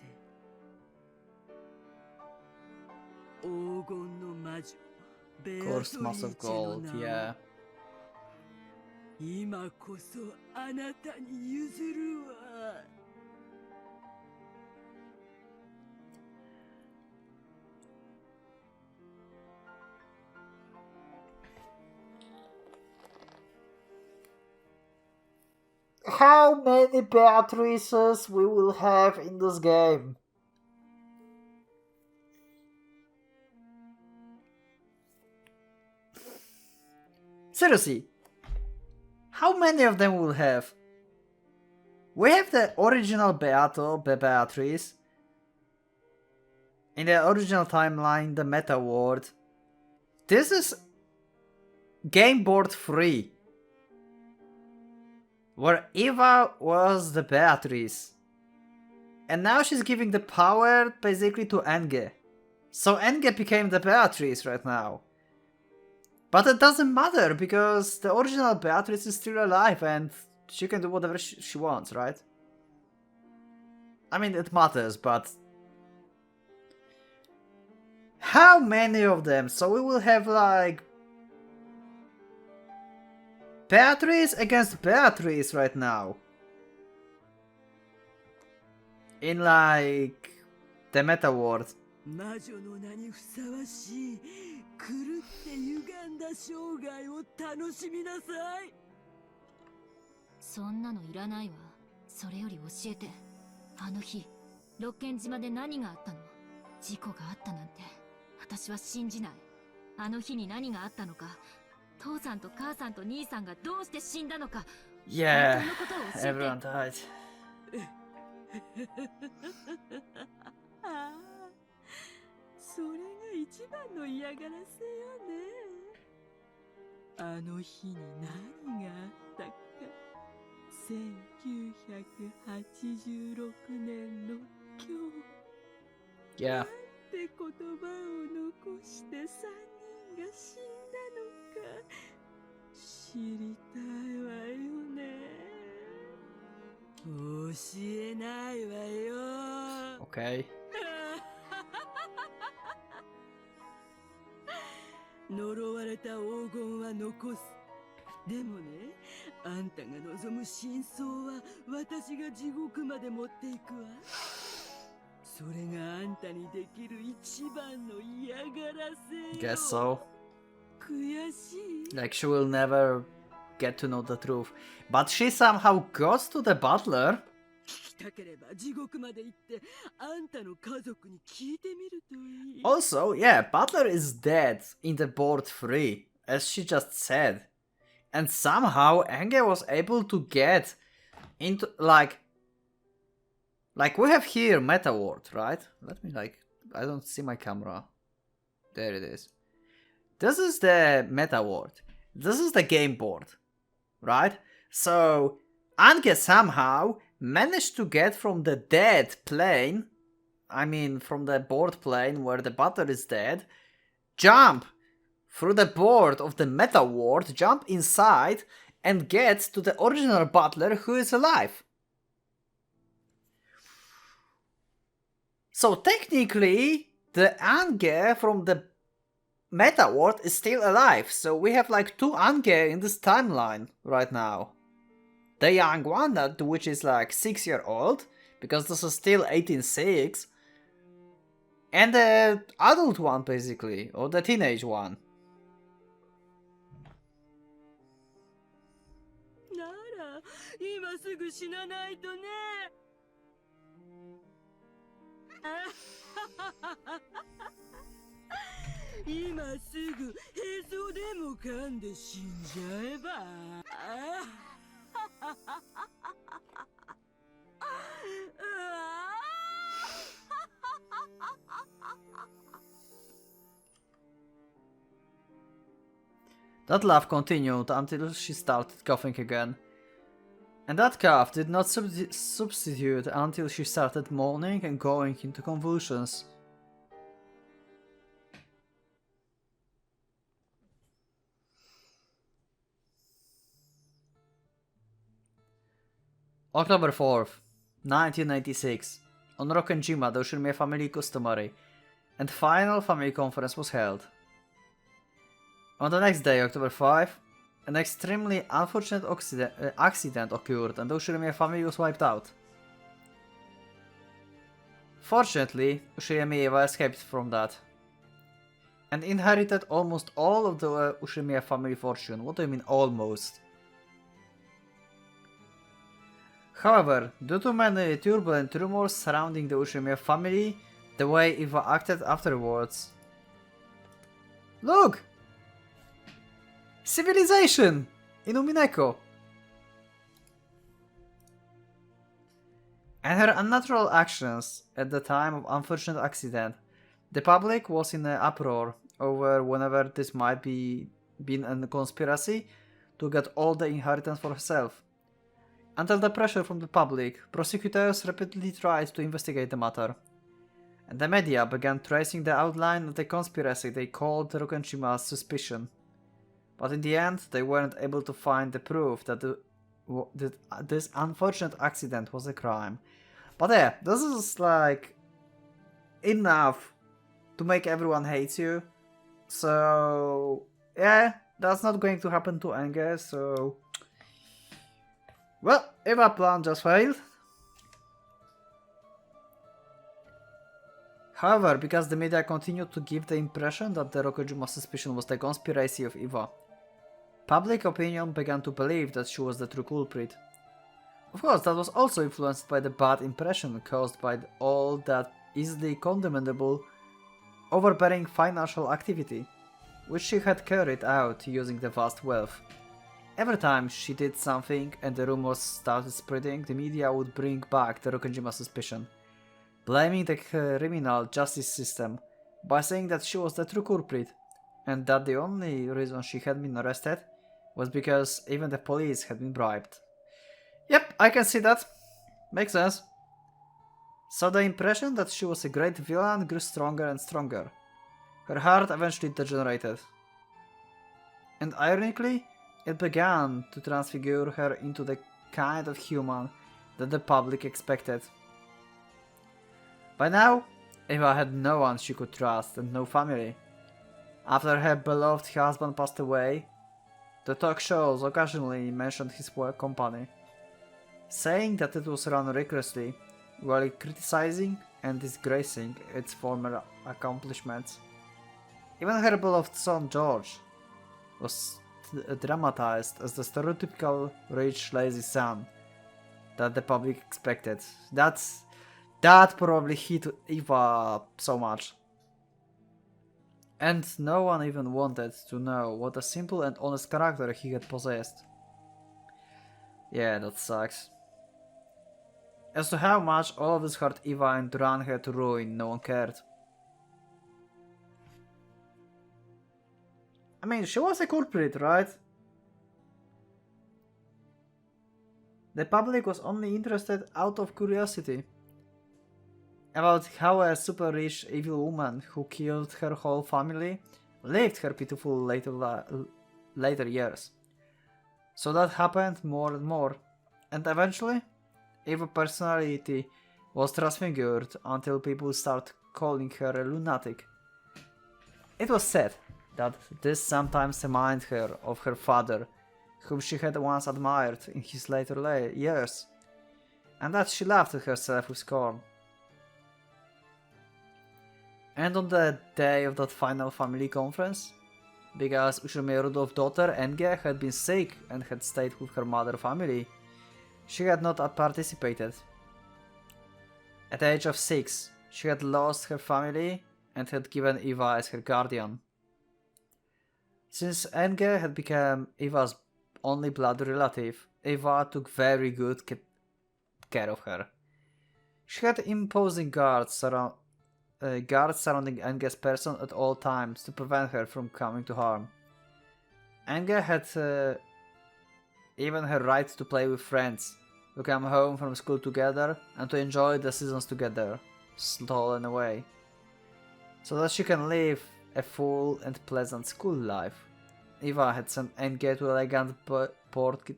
黄金の魔女ベアトリーチェの名を今こそあなたに譲るわ。How many Beatrices we will have in this game? Seriously, how many of them will have? We have the original Beatrice. In the original timeline, the Meta World. This is Game Board 3. Where Eva was the Beatrice. And now she's giving the power basically to Enge. So Enge became the Beatrice right now. But it doesn't matter because the original Beatrice is still alive and she can do whatever she wants, right? I mean, it matters, but... How many of them? So we will have like... Beatrice against Beatrice right now. In like... the meta world. 魔女の名にふさわしい狂って歪んだ生涯を楽しみなさい。そんなのいらないわ。それより教えて。あの日、六軒島で何があったの？事故があったなんて、私は信じない。あの日に何があったのか、父さんと母さんと兄さんがどうして死んだのか、Yeah, 本当のことを教えて。 everyone died. ああ、それが一番の嫌がらせよね。あの日に何があったか。1986年の今日。 Yeah. なんて言葉を残して3人が死んだのか知りたいわよね。教えないわよ。 Okay. 呪われた黄金は残す。でもね、あんたが望む真相は私が地獄まで持っていくわ。それがあんたにできる一番の嫌がらせよ。 Guess so. 悔しい。 Like she will never get to know the truth. But she somehow goes to the butler. 聞きたければ地獄まで行ってあんたの家族に聞いてみるといい。 Also, yeah, Butler is dead in the board 3, as she just said. And somehow Enge was able to get into, like we have here Meta World, right? Let me I don't see my camera. There it is. This is the Meta World. This is the game board, right? So Ange somehow managed to get from the dead plane, I mean from the board plane where the butler is dead, jump through the board of the meta world, jump inside and get to the original butler who is alive. So technically the Ange from the meta world is still alive, so we have like two Ange in this timeline right now. The young one, which is like 6-year-old, because this is still 18/6, and the adult one basically, or the teenage one. なら今すぐ死なないとね。今すぐへそでも噛んで死んじゃえば。That laugh continued until she started coughing again. And that cough did not substitute until she started moaning and going into convulsions. October 4th, 1996. On Rokkenjima, the Ushirime family customary and final family conference was held. On the next day, October 5, an extremely unfortunate accident occurred and the Ushirime family was wiped out. Fortunately, Ushirime Eva escaped from that and inherited almost all of the Ushirime family fortune. What do you mean almost? However, due to many turbulent rumors surrounding the Ushirime family, the way Eva acted afterwards... Look! Civilization! In Umineko! And her unnatural actions at the time of unfortunate accident, the public was in an uproar over whenever this might be been a conspiracy to get all the inheritance for herself. Until the pressure from the public, prosecutors repeatedly tried to investigate the matter, and the media began tracing the outline of the conspiracy they called Rokenshima's suspicion. But in the end, they weren't able to find the proof that this unfortunate accident was a crime. But yeah, this is like enough to make everyone hate you. So yeah, that's not going to happen to Enge, so... Well, Eva's plan just failed. However, because the media continued to give the impression that the Rokujima suspicion was the conspiracy of Eva, public opinion began to believe that she was the true culprit. Of course, that was also influenced by the bad impression caused by all that easily condemnable, overbearing financial activity, which she had carried out using the vast wealth. Every time she did something and the rumors started spreading, the media would bring back the Rokujima suspicion, blaming the criminal justice system by saying that she was the true culprit, and that the only reason she had been arrested was because even the police had been bribed. Yep, I can see that. Makes sense. So the impression that she was a great villain grew stronger and stronger. Her heart eventually degenerated. And ironically, it began to transfigure her into the kind of human that the public expected. By now, Eva had no one she could trust and no family. After her beloved husband passed away, the talk shows occasionally mentioned his work company, saying that it was run recklessly, while criticizing and disgracing its former accomplishments. Even her beloved son George was dramatized as the stereotypical rich, lazy son that the public expected. That probably hit Eva so much. And no one even wanted to know what a simple and honest character he had possessed. Yeah, that sucks. As to how much all of this hurt Eva and ran her to ruin, no one cared. I mean, she was a culprit, right? The public was only interested out of curiosity about how a super rich evil woman who killed her whole family lived her pitiful later years. So that happened more and more, and eventually Eva's personality was transfigured until people started calling her a lunatic. It was said that this sometimes reminded her of her father, whom she had once admired in his later years, and that she laughed at herself with scorn. And on the day of that final family conference, because Ushime Rudolph's daughter Enge had been sick and had stayed with her mother family, she had not participated. At the age of 6, she had lost her family and had given Eva as her guardian. Since Enge had become Eva's only blood relative, Eva took very good care of her. She had imposing guards surrounding Enge's person at all times to prevent her from coming to harm. Enge had even her right to play with friends, to come home from school together, and to enjoy the seasons together, stolen away, so that she can live a full and pleasant school life. Eva had sent Enge to elegant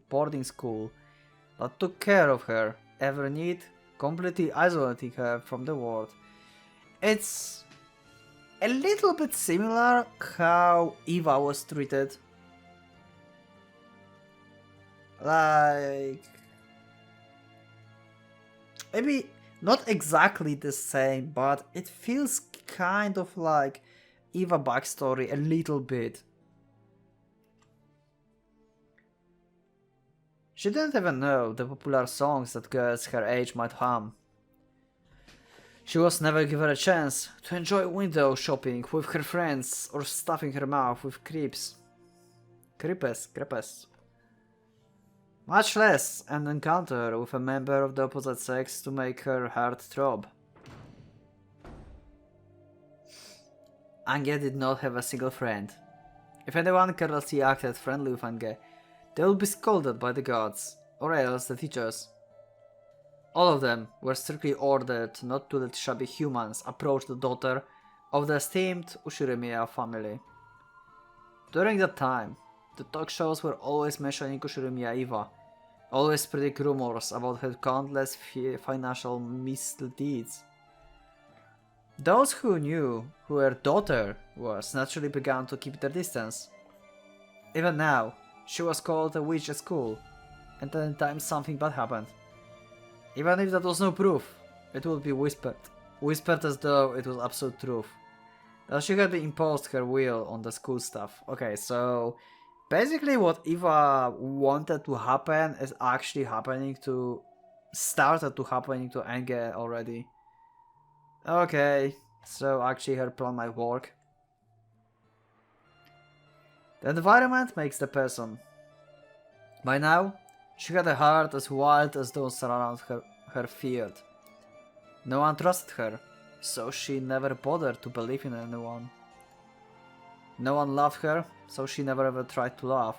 boarding school that took care of her every need, completely isolating her from the world. It's a little bit similar how Eva was treated. Like, maybe not exactly the same, but it feels kind of like Eva backstory a little bit. She didn't even know the popular songs that girls her age might hum. She was never given a chance to enjoy window shopping with her friends or stuffing her mouth with crepes. Much less an encounter with a member of the opposite sex to make her heart throb. Ange did not have a single friend. If anyone carelessly acted friendly with Ange, they would be scolded by the gods, or else the teachers. All of them were strictly ordered not to let shabby humans approach the daughter of the esteemed Ushirimiya family. During that time, the talk shows were always mentioning Ushirimiya Eva, always spreading rumors about her countless financial misdeeds. Those who knew who her daughter was naturally began to keep their distance. Even now, she was called a witch at school, and anytime something bad happened, even if that was no proof, it would be whispered as though it was absolute truth. That she had imposed her will on the school staff. Okay, so basically what Eva wanted to happen is actually started to happening to Enge already. Okay, so actually her plan might work. The environment makes the person. By now, she had a heart as wild as those around her feared. No one trusted her, so she never bothered to believe in anyone. No one loved her, so she never ever tried to love.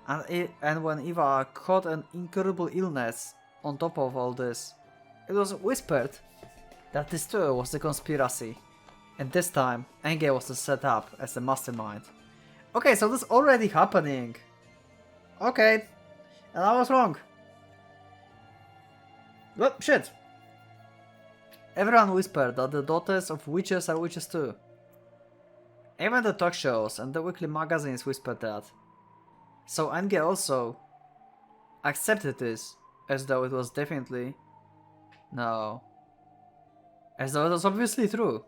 And when Eva caught an incurable illness on top of all this, it was whispered that this too was a conspiracy. And this time, Enge was set up as the mastermind. Okay, so this is already happening. Okay, and I was wrong. Well, shit. Everyone whispered that the daughters of witches are witches too. Even the talk shows and the weekly magazines whispered that. So Enge also accepted this as though it was definitely... No. As though it was obviously true.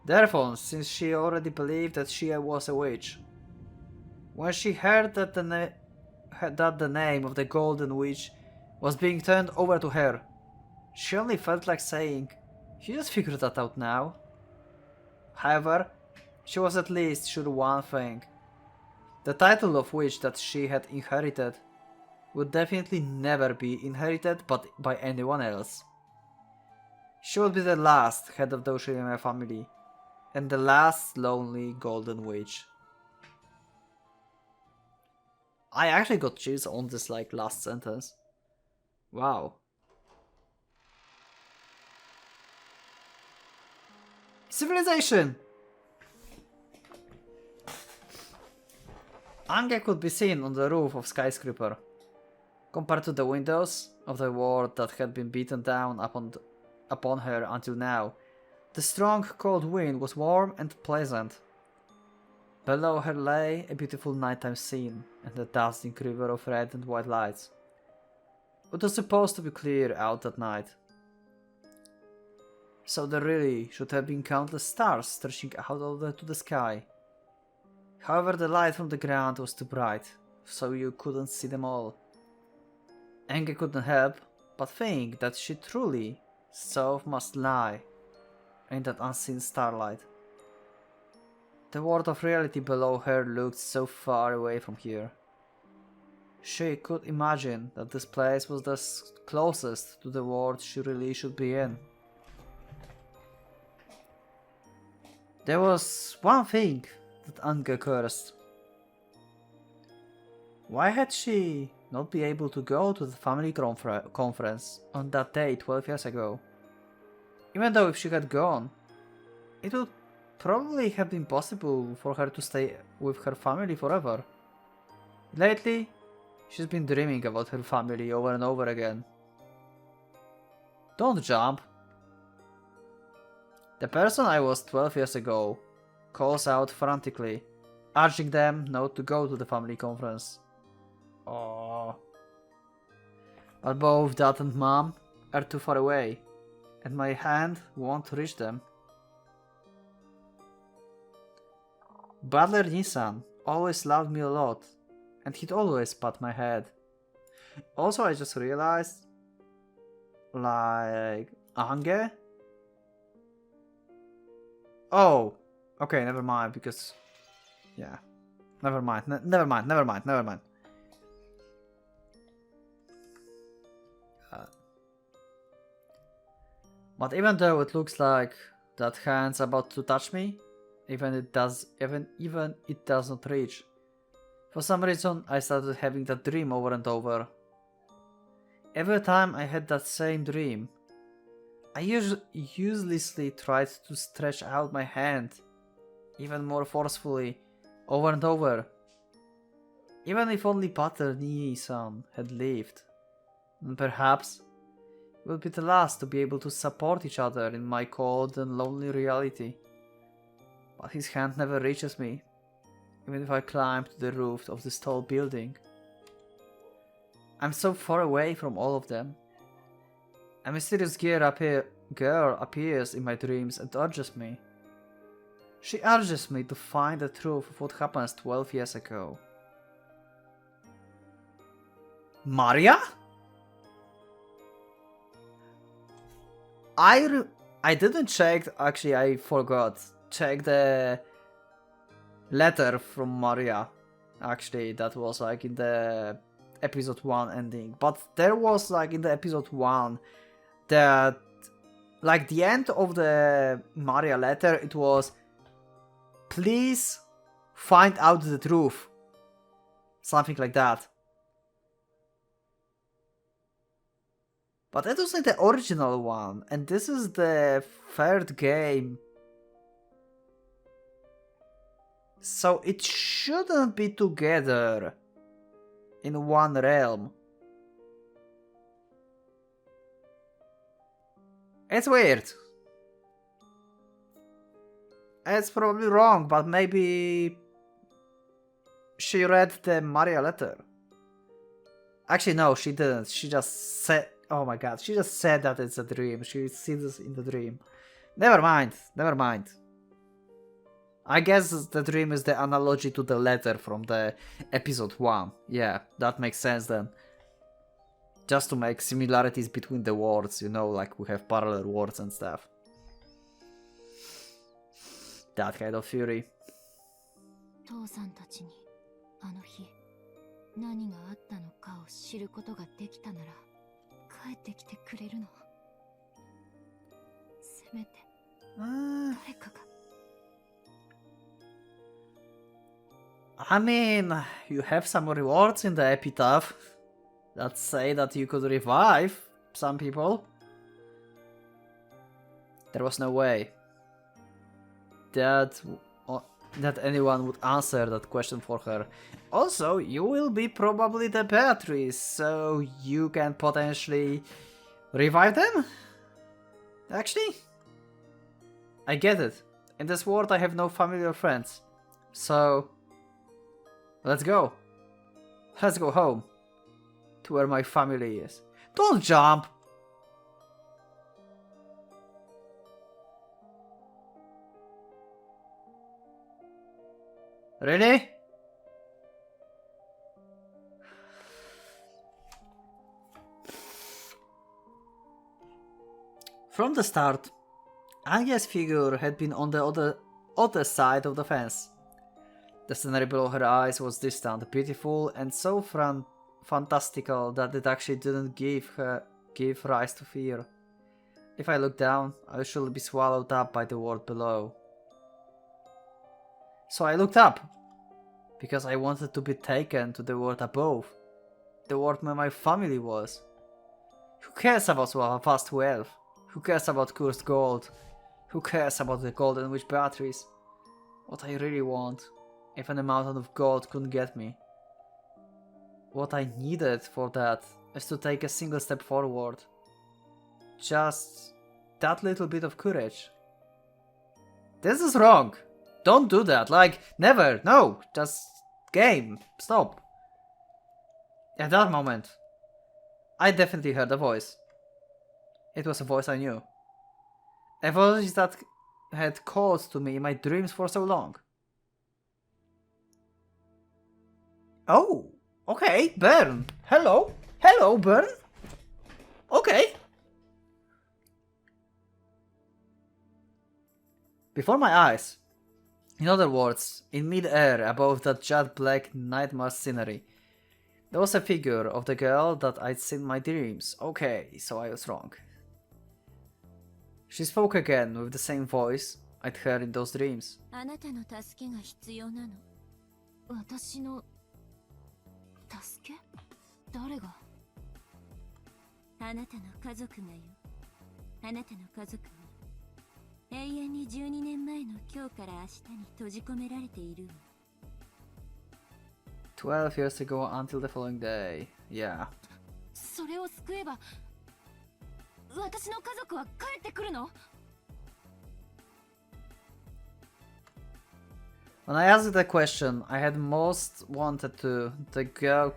Therefore, since she already believed that she was a witch, when she heard that the name of the Golden Witch was being turned over to her, she only felt like saying, "You just figured that out now." However, she was at least sure one thing. The title of witch that she had inherited would definitely never be inherited by anyone else. She would be the last head of the Ushirime family, and the last lonely Golden Witch. I actually got chills on this last sentence. Wow. Civilization! Ange could be seen on the roof of skyscraper. Compared to the windows of the world that had been beaten down upon her until now, the strong cold wind was warm and pleasant. Below her lay a beautiful nighttime scene and a dazzling river of red and white lights. It was supposed to be clear out that night, so there really should have been countless stars stretching out to the sky. However, the light from the ground was too bright, so you couldn't see them all. Enge couldn't help but think that she truly so must lie in that unseen starlight. The world of reality below her looked so far away from here. She could imagine that this place was the closest to the world she really should be in. There was one thing that Ange cursed. Why had she not been able to go to the family conference on that day 12 years ago? Even though if she had gone, it would probably have been possible for her to stay with her family forever. Lately, she's been dreaming about her family over and over again. Don't jump. The person I was 12 years ago calls out frantically, urging them not to go to the family conference. Oh. But both Dad and Mom are too far away, and my hand won't reach them. Butler Nissan always loved me a lot, and he'd always pat my head. Also, I just realized, like, Ange? Oh, okay, never mind, because, yeah, never mind. But even though it looks like that hand's about to touch me, even it does not reach. For some reason, I started having that dream over and over. Every time I had that same dream, I uselessly tried to stretch out my hand, even more forcefully, over and over. Even if only Pater Nii-san had lived, and perhaps we'll be the last to be able to support each other in my cold and lonely reality. But his hand never reaches me, even if I climb to the roof of this tall building. I'm so far away from all of them. A mysterious girl appears in my dreams and urges me. She urges me to find the truth of what happened 12 years ago. Maria? I didn't check, actually I forgot. Check the letter from Maria. Actually, that was like in the episode 1 ending. But there was like in the episode 1 that like the end of the Maria letter, it was, please find out the truth. Something like that. But that was like the original one, and this is the third game. So it shouldn't be together in one realm. It's weird. It's probably wrong, but maybe she read the Maria letter. Actually, no, she didn't. She just said, oh my god, she just said that it's a dream. She sees this in the dream. Never mind, never mind. I guess the dream is the analogy to the letter from the episode 1. Yeah, that makes sense then. Just to make similarities between the words, you know, like we have parallel words and stuff. That kind of theory. 父さんたちにあの日何があったのかを知ることができたなら帰ってきてくれるの。せめて誰かが。I mean, you have some rewards in the epitaph that say that you could revive some people. There was no way that anyone would answer that question for her. Also, you will be probably the Beatrice, so you can potentially revive them? Actually? I get it. In this world I have no family or friends. So let's go. Let's go home. To where my family is. Don't jump! Really? From the start, Anya's figure had been on the other side of the fence. The scenery below her eyes was distant, beautiful, and so fantastical that it actually didn't give rise to fear. If I looked down, I would surely be swallowed up by the world below. So I looked up, because I wanted to be taken to the world above, the world where my family was. Who cares about vast wealth? Who cares about cursed gold? Who cares about the golden witch batteries? What I really want, even a mountain of gold couldn't get me. What I needed for that is to take a single step forward. Just that little bit of courage. This is wrong. Don't do that. Like, never. No. Just game. Stop. At that moment, I definitely heard a voice. It was a voice I knew. A voice that had called to me in my dreams for so long. Oh, okay, Bern. Hello. Hello, Bern. Okay. Before my eyes, in other words, in mid-air above that jet black nightmare scenery, there was a figure of the girl that I'd seen in my dreams. Okay, so I was wrong. She spoke again with the same voice I'd heard in those dreams. あなたの助けが必要なの。私の助け？誰が？あなたの家族がよ。あなたの家族が永遠に12年前の今日から明日に閉じ込められているわ。12 years ago until the following day. Yeah. それを救えば、私の家族は帰ってくるの？ When I asked the question, I had most wanted to. The girl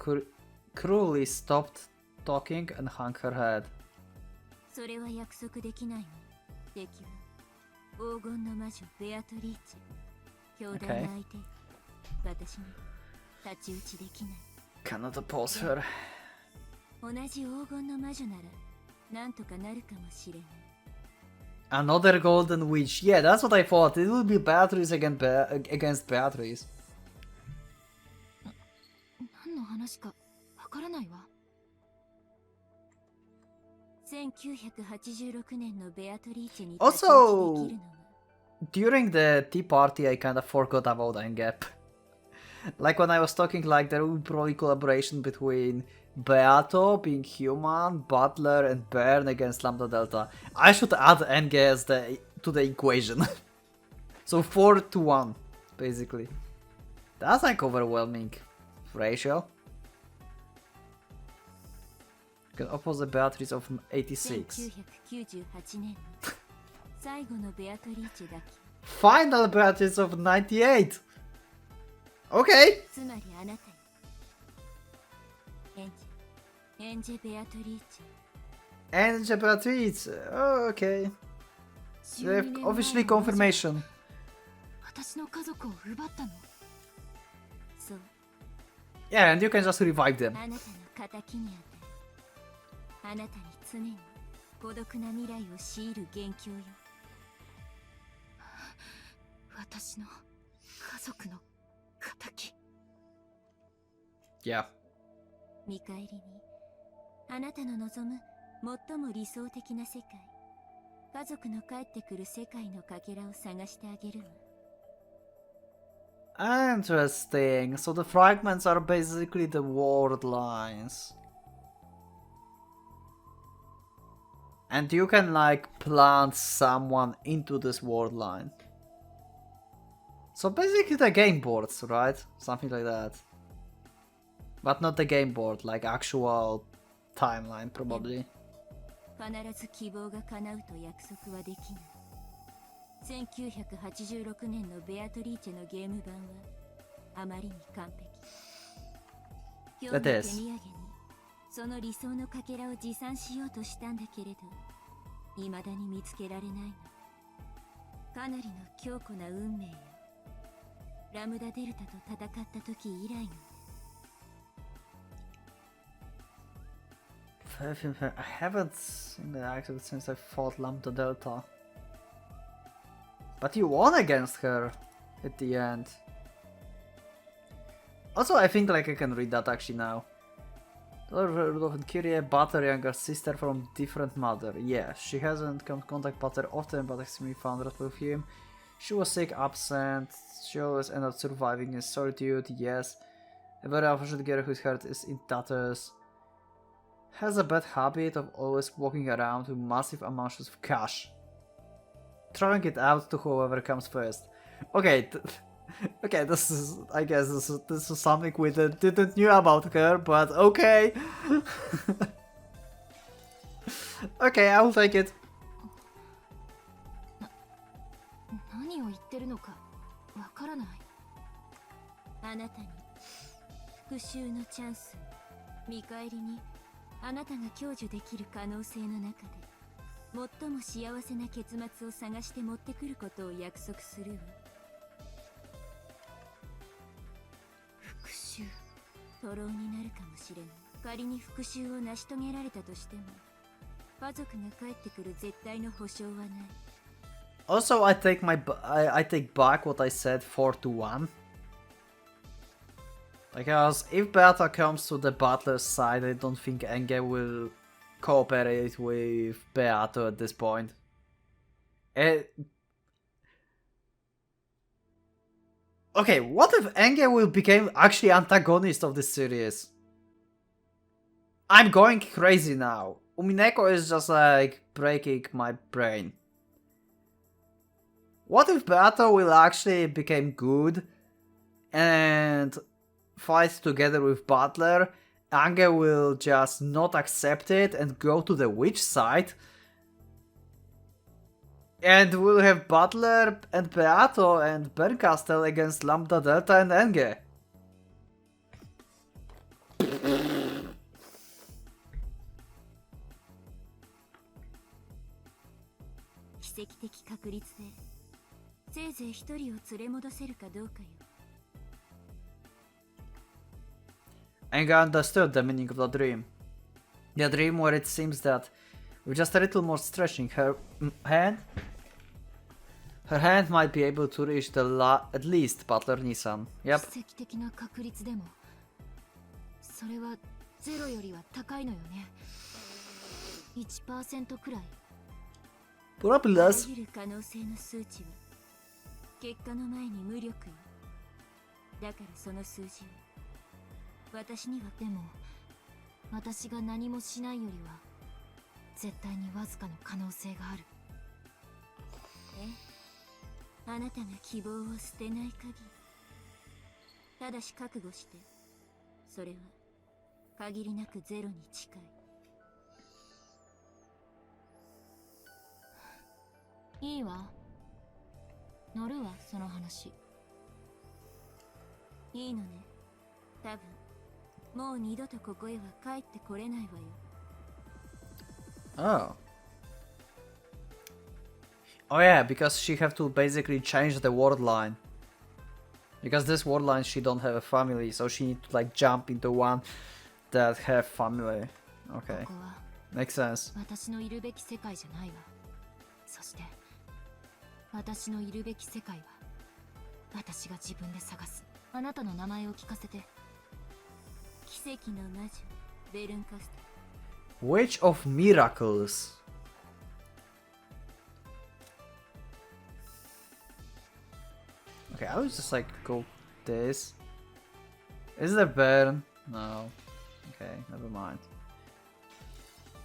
cruelly stopped talking and hung her head. それは約束できないわ。敵は黄金の魔女ベアトリーチェ。兄弟の相手。私に太刀打ちできない。Cannot oppose her. 同じ黄金の魔女ならなんとかなるかもしれない。Another golden witch. Yeah, that's what I thought. It would be batteries against batteries. 何の話かわからないわ。1986年のベアトリーチェに Also, during the tea party, I kind of forgot about Engap. Like when I was talking, like there would be probably collaboration between Beato being human, Butler, and Bern against Lambda Delta. I should add Enge to the equation. So 4-1, basically. That's like overwhelming ratio. You can oppose the batteries of 86. 1998年の最後のベアトリーチェだけ。Final batteries of 98! Okay! つまりあなたよ。エンジェベアトリーチェ。 And batteries. Oh, okay. We have officially confirmation. 私の家族を奪ったの？そう。 Yeah, and you can just revive them. あなたの敵にあたる。あなたに常に孤独な未来を強いる元凶よ。私の家族の敵。Yeah. 見返りにあなたの望む最も理想的な世界、家族の帰ってくる世界のかけらを探してあげるわ。 Interesting. So the fragments are basically the word lines. And you can like plant someone into this word line. So basically the game boards, right? Something like that. But not the game board, like actual timeline probably. 必ず希望が叶うと約束はできない。1986年のベアトリーチェのゲーム版はあまりに完璧。今日の手土産にその理想のかけらを持参しようとしたんだけれど、未だに見つけられないの。かなりの強固な運命よ。ラムダデルタと戦った時以来の。I haven't seen the active since I fought Lambda Delta. But you won against her at the end. Also, I think like I can read that actually now. Rudolph and Kyrie, Butter, younger sister from different mother. Yeah, she hasn't come to contact Butter often, but extremely fond with him. She was sick, absent. She always ended up surviving in solitude. Yes, a very unfortunate girl whose heart is in tatters. Has a bad habit of always walking around with massive amounts of cash. Throwing it out to whoever comes first. Okay, okay, this is, I guess this is something we didn't knew about her, but okay. Okay, I'll take it. 何を言ってるのかわからない。あなたに復讐のチャンス、見返りにあなたが享受できる可能性の中で最も幸せな結末を探して持ってくることを約束するわ。復讐、徒労になるかもしれない。仮に復讐を成し遂げられたとしても、家族が帰ってくる絶対の保証はない。Also, I take back what I said 4-1. Because if Beata comes to the Butler's side, I don't think Enge will cooperate with Beato at this point. Okay, what if Enge will become actually antagonist of this series? I'm going crazy now. Umineko is just like breaking my brain. What if Beato will actually become good and fight together with Butler? Ange will just not accept it and go to the witch side. And we'll have Butler and Beato and Bernkastel against Lambda Delta and Enge. Enge understood the meaning of the dream. The dream where it seems that with just a little more stretching, her hand might be able to reach at least Butler Nissan. Yep. 奇跡的な確率でもそれはゼロよりは高いのよね。1% くらい。 Probably less. あらゆる可能性の数値は結果の前に無力よ。だからその数字は私には。でも私が何もしないよりは絶対にわずかの可能性がある。あなたが希望を捨てない限り、ただし覚悟して、それは限りなくゼロに近い。いいわ。乗るわ、その話。いいのね。多分もう二度とここへは帰ってこれないわよ。Oh. Oh yeah, because she have to basically change the word line. Because this word line she don't have a family, so she need to like jump into one that have family. Okay. Makes sense. 私のいるべき世界じゃないわ。そして私のいるべき世界は私が自分で探す。あなたの名前を聞かせて。奇跡の魔女ベルンカスト。 Witch of Miracles. Okay, I would just like go this. Is there burn? No. Okay, never mind.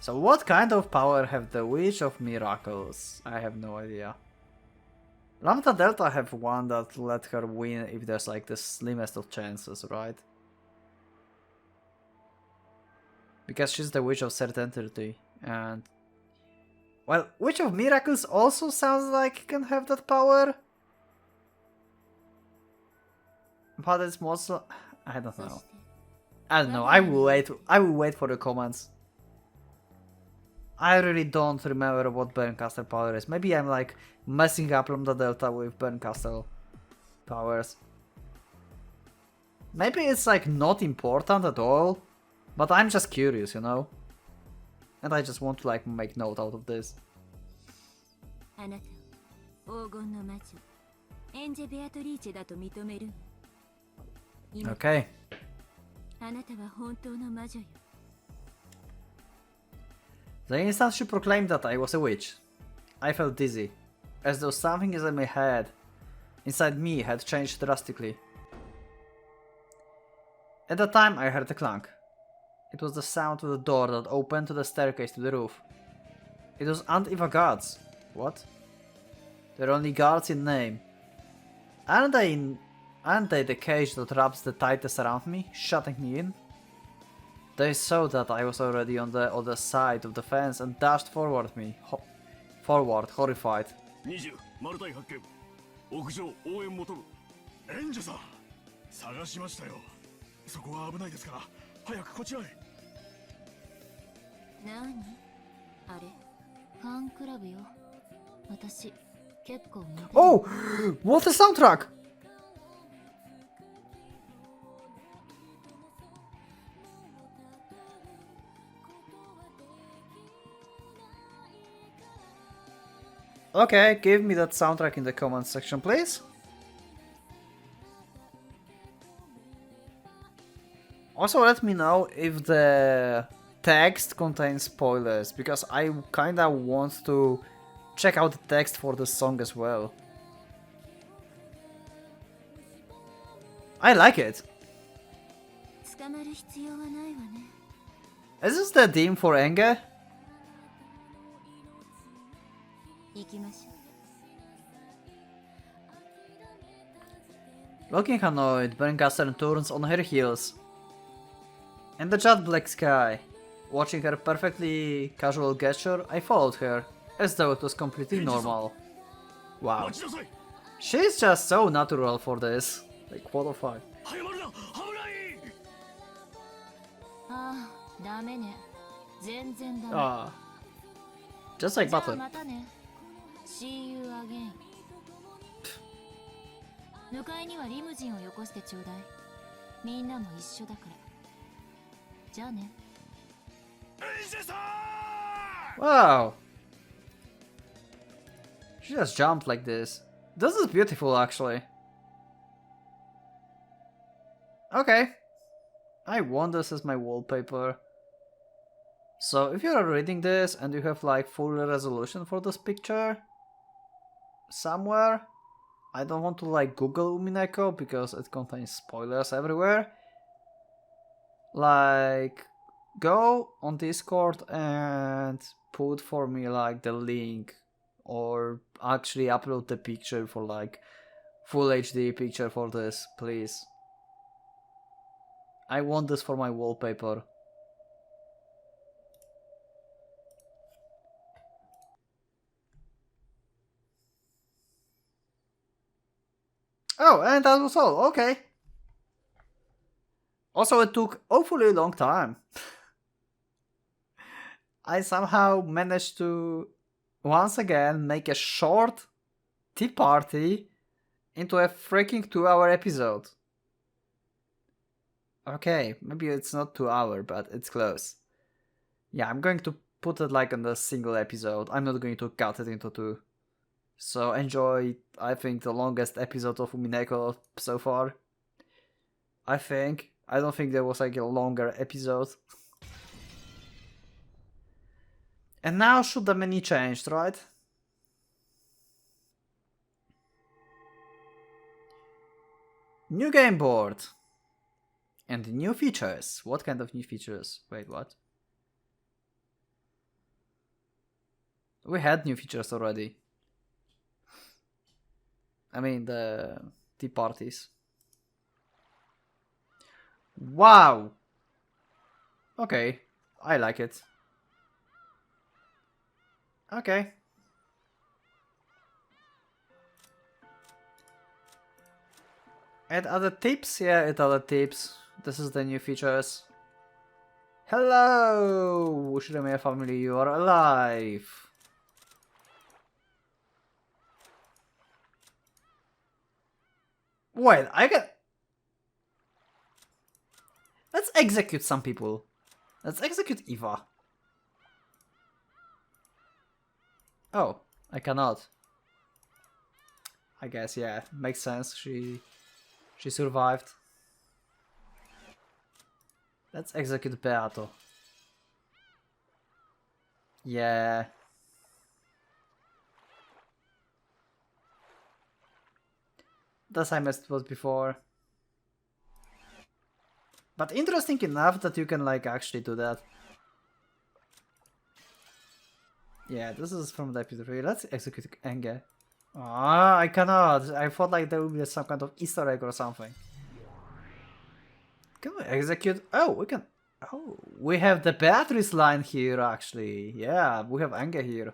So what kind of power have the Witch of Miracles? I have no idea. Lambda Delta have one that let her win if there's like the slimmest of chances, right? Because she's the Witch of Certainty, and... Well, Witch of Miracles also sounds like can have that power. But it's mostly... I don't know. I don't know, I will wait for the comments. I really don't remember what Bernkastel power is. Maybe I'm like messing up Lambda Delta with Bernkastel powers. Maybe it's like not important at all. But I'm just curious, you know? And I just want to like make note out of this. あなたを黄金の魔女エンジェ・ベアトリーチェだと認める？今 Okay. あなたは本当の魔女よ。 The instant she proclaimed that I was a witch, I felt dizzy, as though something inside my head, inside me, had changed drastically. At the time I heard a clank. It was the sound of the door that opened to the staircase to the roof. It was Aunt Eva guards. What? They're only guards in name. Aren't they the cage that wraps the tightest around me, shutting me in? They saw that I was already on the other side of the fence and dashed forward, horrified. 20マルタイ発見。屋上応援求む。エンジェさん探しましたよ。そこは危ないですから早くこちらへ。何？あれ？ファンクラブよ。私、結構似てる。 Oh! What a soundtrack! Okay, give me that soundtrack in the comment section, please. Also, let me know if the text contains spoilers, because I kinda want to check out the text for the song as well. I like it. 捕まる必要はないわね。 Is this the theme for Enge? 行きましょう。 Looking annoyed, Brencaster turns on her heels. In the jet black sky, watching her perfectly casual gesture, I followed her, as though it was completely normal. Wow. 待ちなさい。 She's just so natural for this. Like, what the fuck? 早まるな。危ない。ああ、ダメね。全然ダメ。 Ah. Just like じゃあ Butler. またね。See you again。迎えにはリムジンをよこしてちょうだい。みんなも一緒だから。じゃあね。エンジェさん。 Wow. She just jumped like this. This is beautiful, actually. Okay. I want this as my wallpaper. So if you're reading this and you have like full resolution for this picture somewhere, I don't want to like Google Umineko because it contains spoilers everywhere. Like, go on Discord and put for me like the link, or actually upload the picture for like full HD picture for this, please. I want this for my wallpaper. Oh, and that was all. Okay. Also, it took awfully a long time. I somehow managed to once again make a short tea party into a freaking 2-hour episode. Okay, maybe it's not 2 hour, but it's close. Yeah, I'm going to put it like in a single episode. I'm not going to cut it into 2. So enjoy, I think, the longest episode of Umineko so far. I think. I don't think there was like a longer episode. And now should the menu changed, right? New game board. And new features. What kind of new features? Wait, what? We had new features already. I mean, the tea parties. Wow! Okay, I like it. Okay. Add other tips? Yeah, add other tips. This is the new features. Hello! Ushirime family, you are alive! Wait, I can... Let's execute some people. Let's execute Eva. Oh, I cannot. I guess, yeah, makes sense. She survived. Let's execute Beato. Yeah. The same as it was before. But interesting enough that you can like actually do that. Yeah, this is from the episode 3. Let's execute Enge. Ah, I cannot. I thought like there would be some kind of Easter egg or something. Can we execute? Oh, we can. Oh, we have the Beatrice line here actually. Yeah, we have Enge here.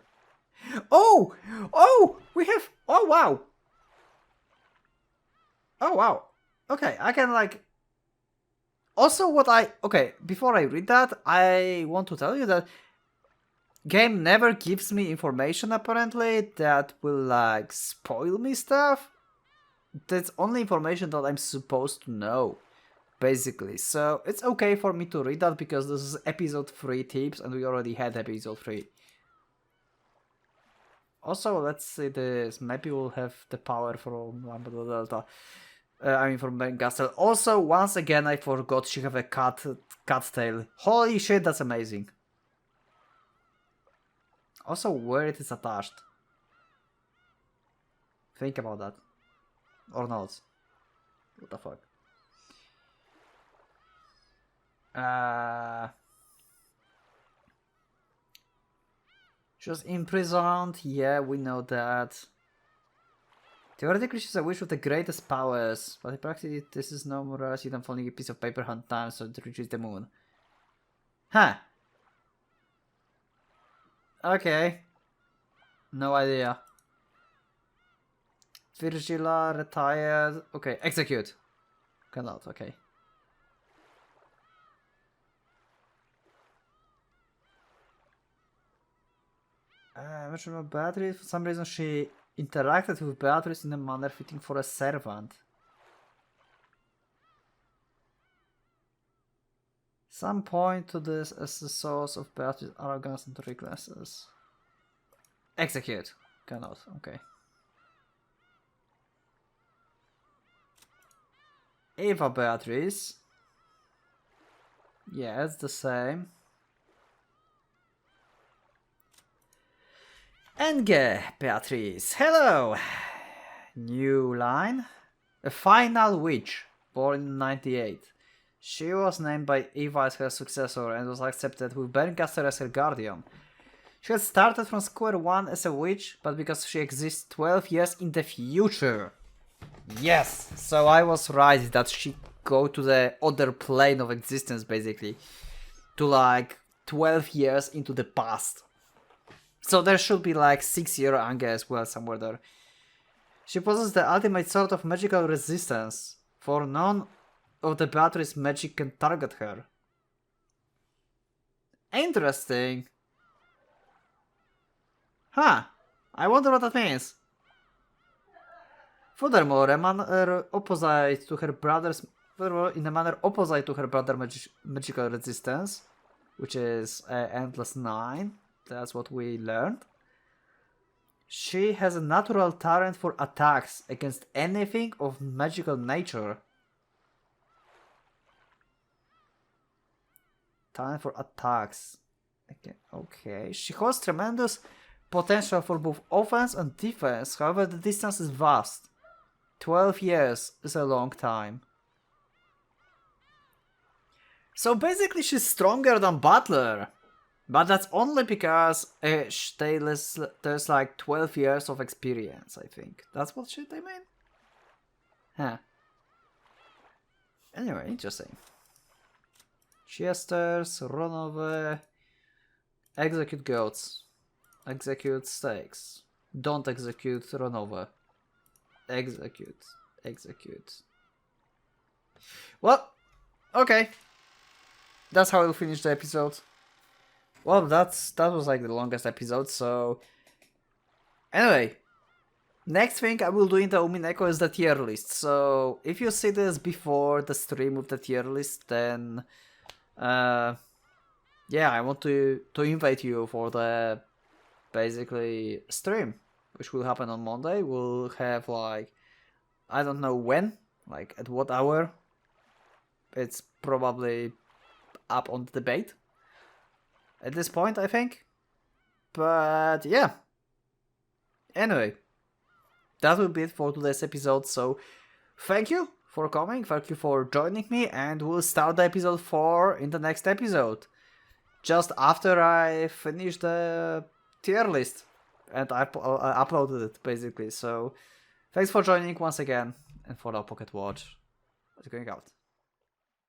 Oh! Oh! We have. Oh, wow! Oh, wow. Okay, I can like. Also, what I. Okay, before I read that, I want to tell you that game never gives me information apparently that will like spoil me stuff. That's only information that I'm supposed to know, basically. So it's okay for me to read that because this is episode 3 tips and we already had episode 3. Also, let's see this. Maybe we'll have the power from Lambda Delta. I mean from Ben Gastel. Also, once again, I forgot she have a cat tail. Holy shit, that's amazing. Also, where it is attached. Think about that. Or not. What the fuck? She was imprisoned. Yeah, we know that. Theoretically, she's a witch with the greatest powers, but in practice, this is no more else than folding a piece of paper 100 times so it reaches the moon. Huh. Okay. No idea. Virgila, retired. Okay, execute. Cannot, okay. Mention of Beatrice. For some reason, she interacted with Beatrice in a manner fitting for a servant. Some point to this as the source of Beatrice's arrogance and recklessness. Execute. Cannot, okay. Eva Beatrice. Yeah, it's the same. Enge Beatrice. Hello! New line. A final witch, born in 98. She was named by Eva as her successor and was accepted with Berncaster as her guardian. She had started from square one as a witch, but because she exists 12 years in the future. Yes! So I was right that she go to the other plane of existence basically. To like 12 years into the past. So there should be like 6-year Ange as well somewhere there. She possesses the ultimate sort of magical resistance, for none of the Beatrice magic can target her. Interesting. Huh. I wonder what that means. Furthermore, in a manner opposite to her brother's magical resistance, which is Endless 9. That's what we learned. She has a natural talent for attacks against anything of magical nature. Talent for attacks. Okay. She holds tremendous potential for both offense and defense. However, the distance is vast. 12 years is a long time. So basically she's stronger than Butler. But that's only because there's like 12 years of experience, I think. That's what they mean? Huh. Anyway, interesting. Cheesters, run over, execute goats, execute stakes, don't execute run over, execute. Well, okay. That's how we'll finish the episode. Well, that was like the longest episode, so... Anyway, next thing I will do in the Umineko is the tier list. So, if you see this before the stream with the tier list, then... yeah, I want to invite you for the... basically, stream which will happen on Monday. We'll have like, I don't know when, like at what hour. It's probably up on the debate at this point, I think. But yeah. Anyway, that will be it for today's episode. So thank you for coming, thank you for joining me, and we'll start the episode 4 in the next episode. Just after I finish the tier list and I uploaded it, basically. So thanks for joining once again, and for our Pocket Watch. It's going out.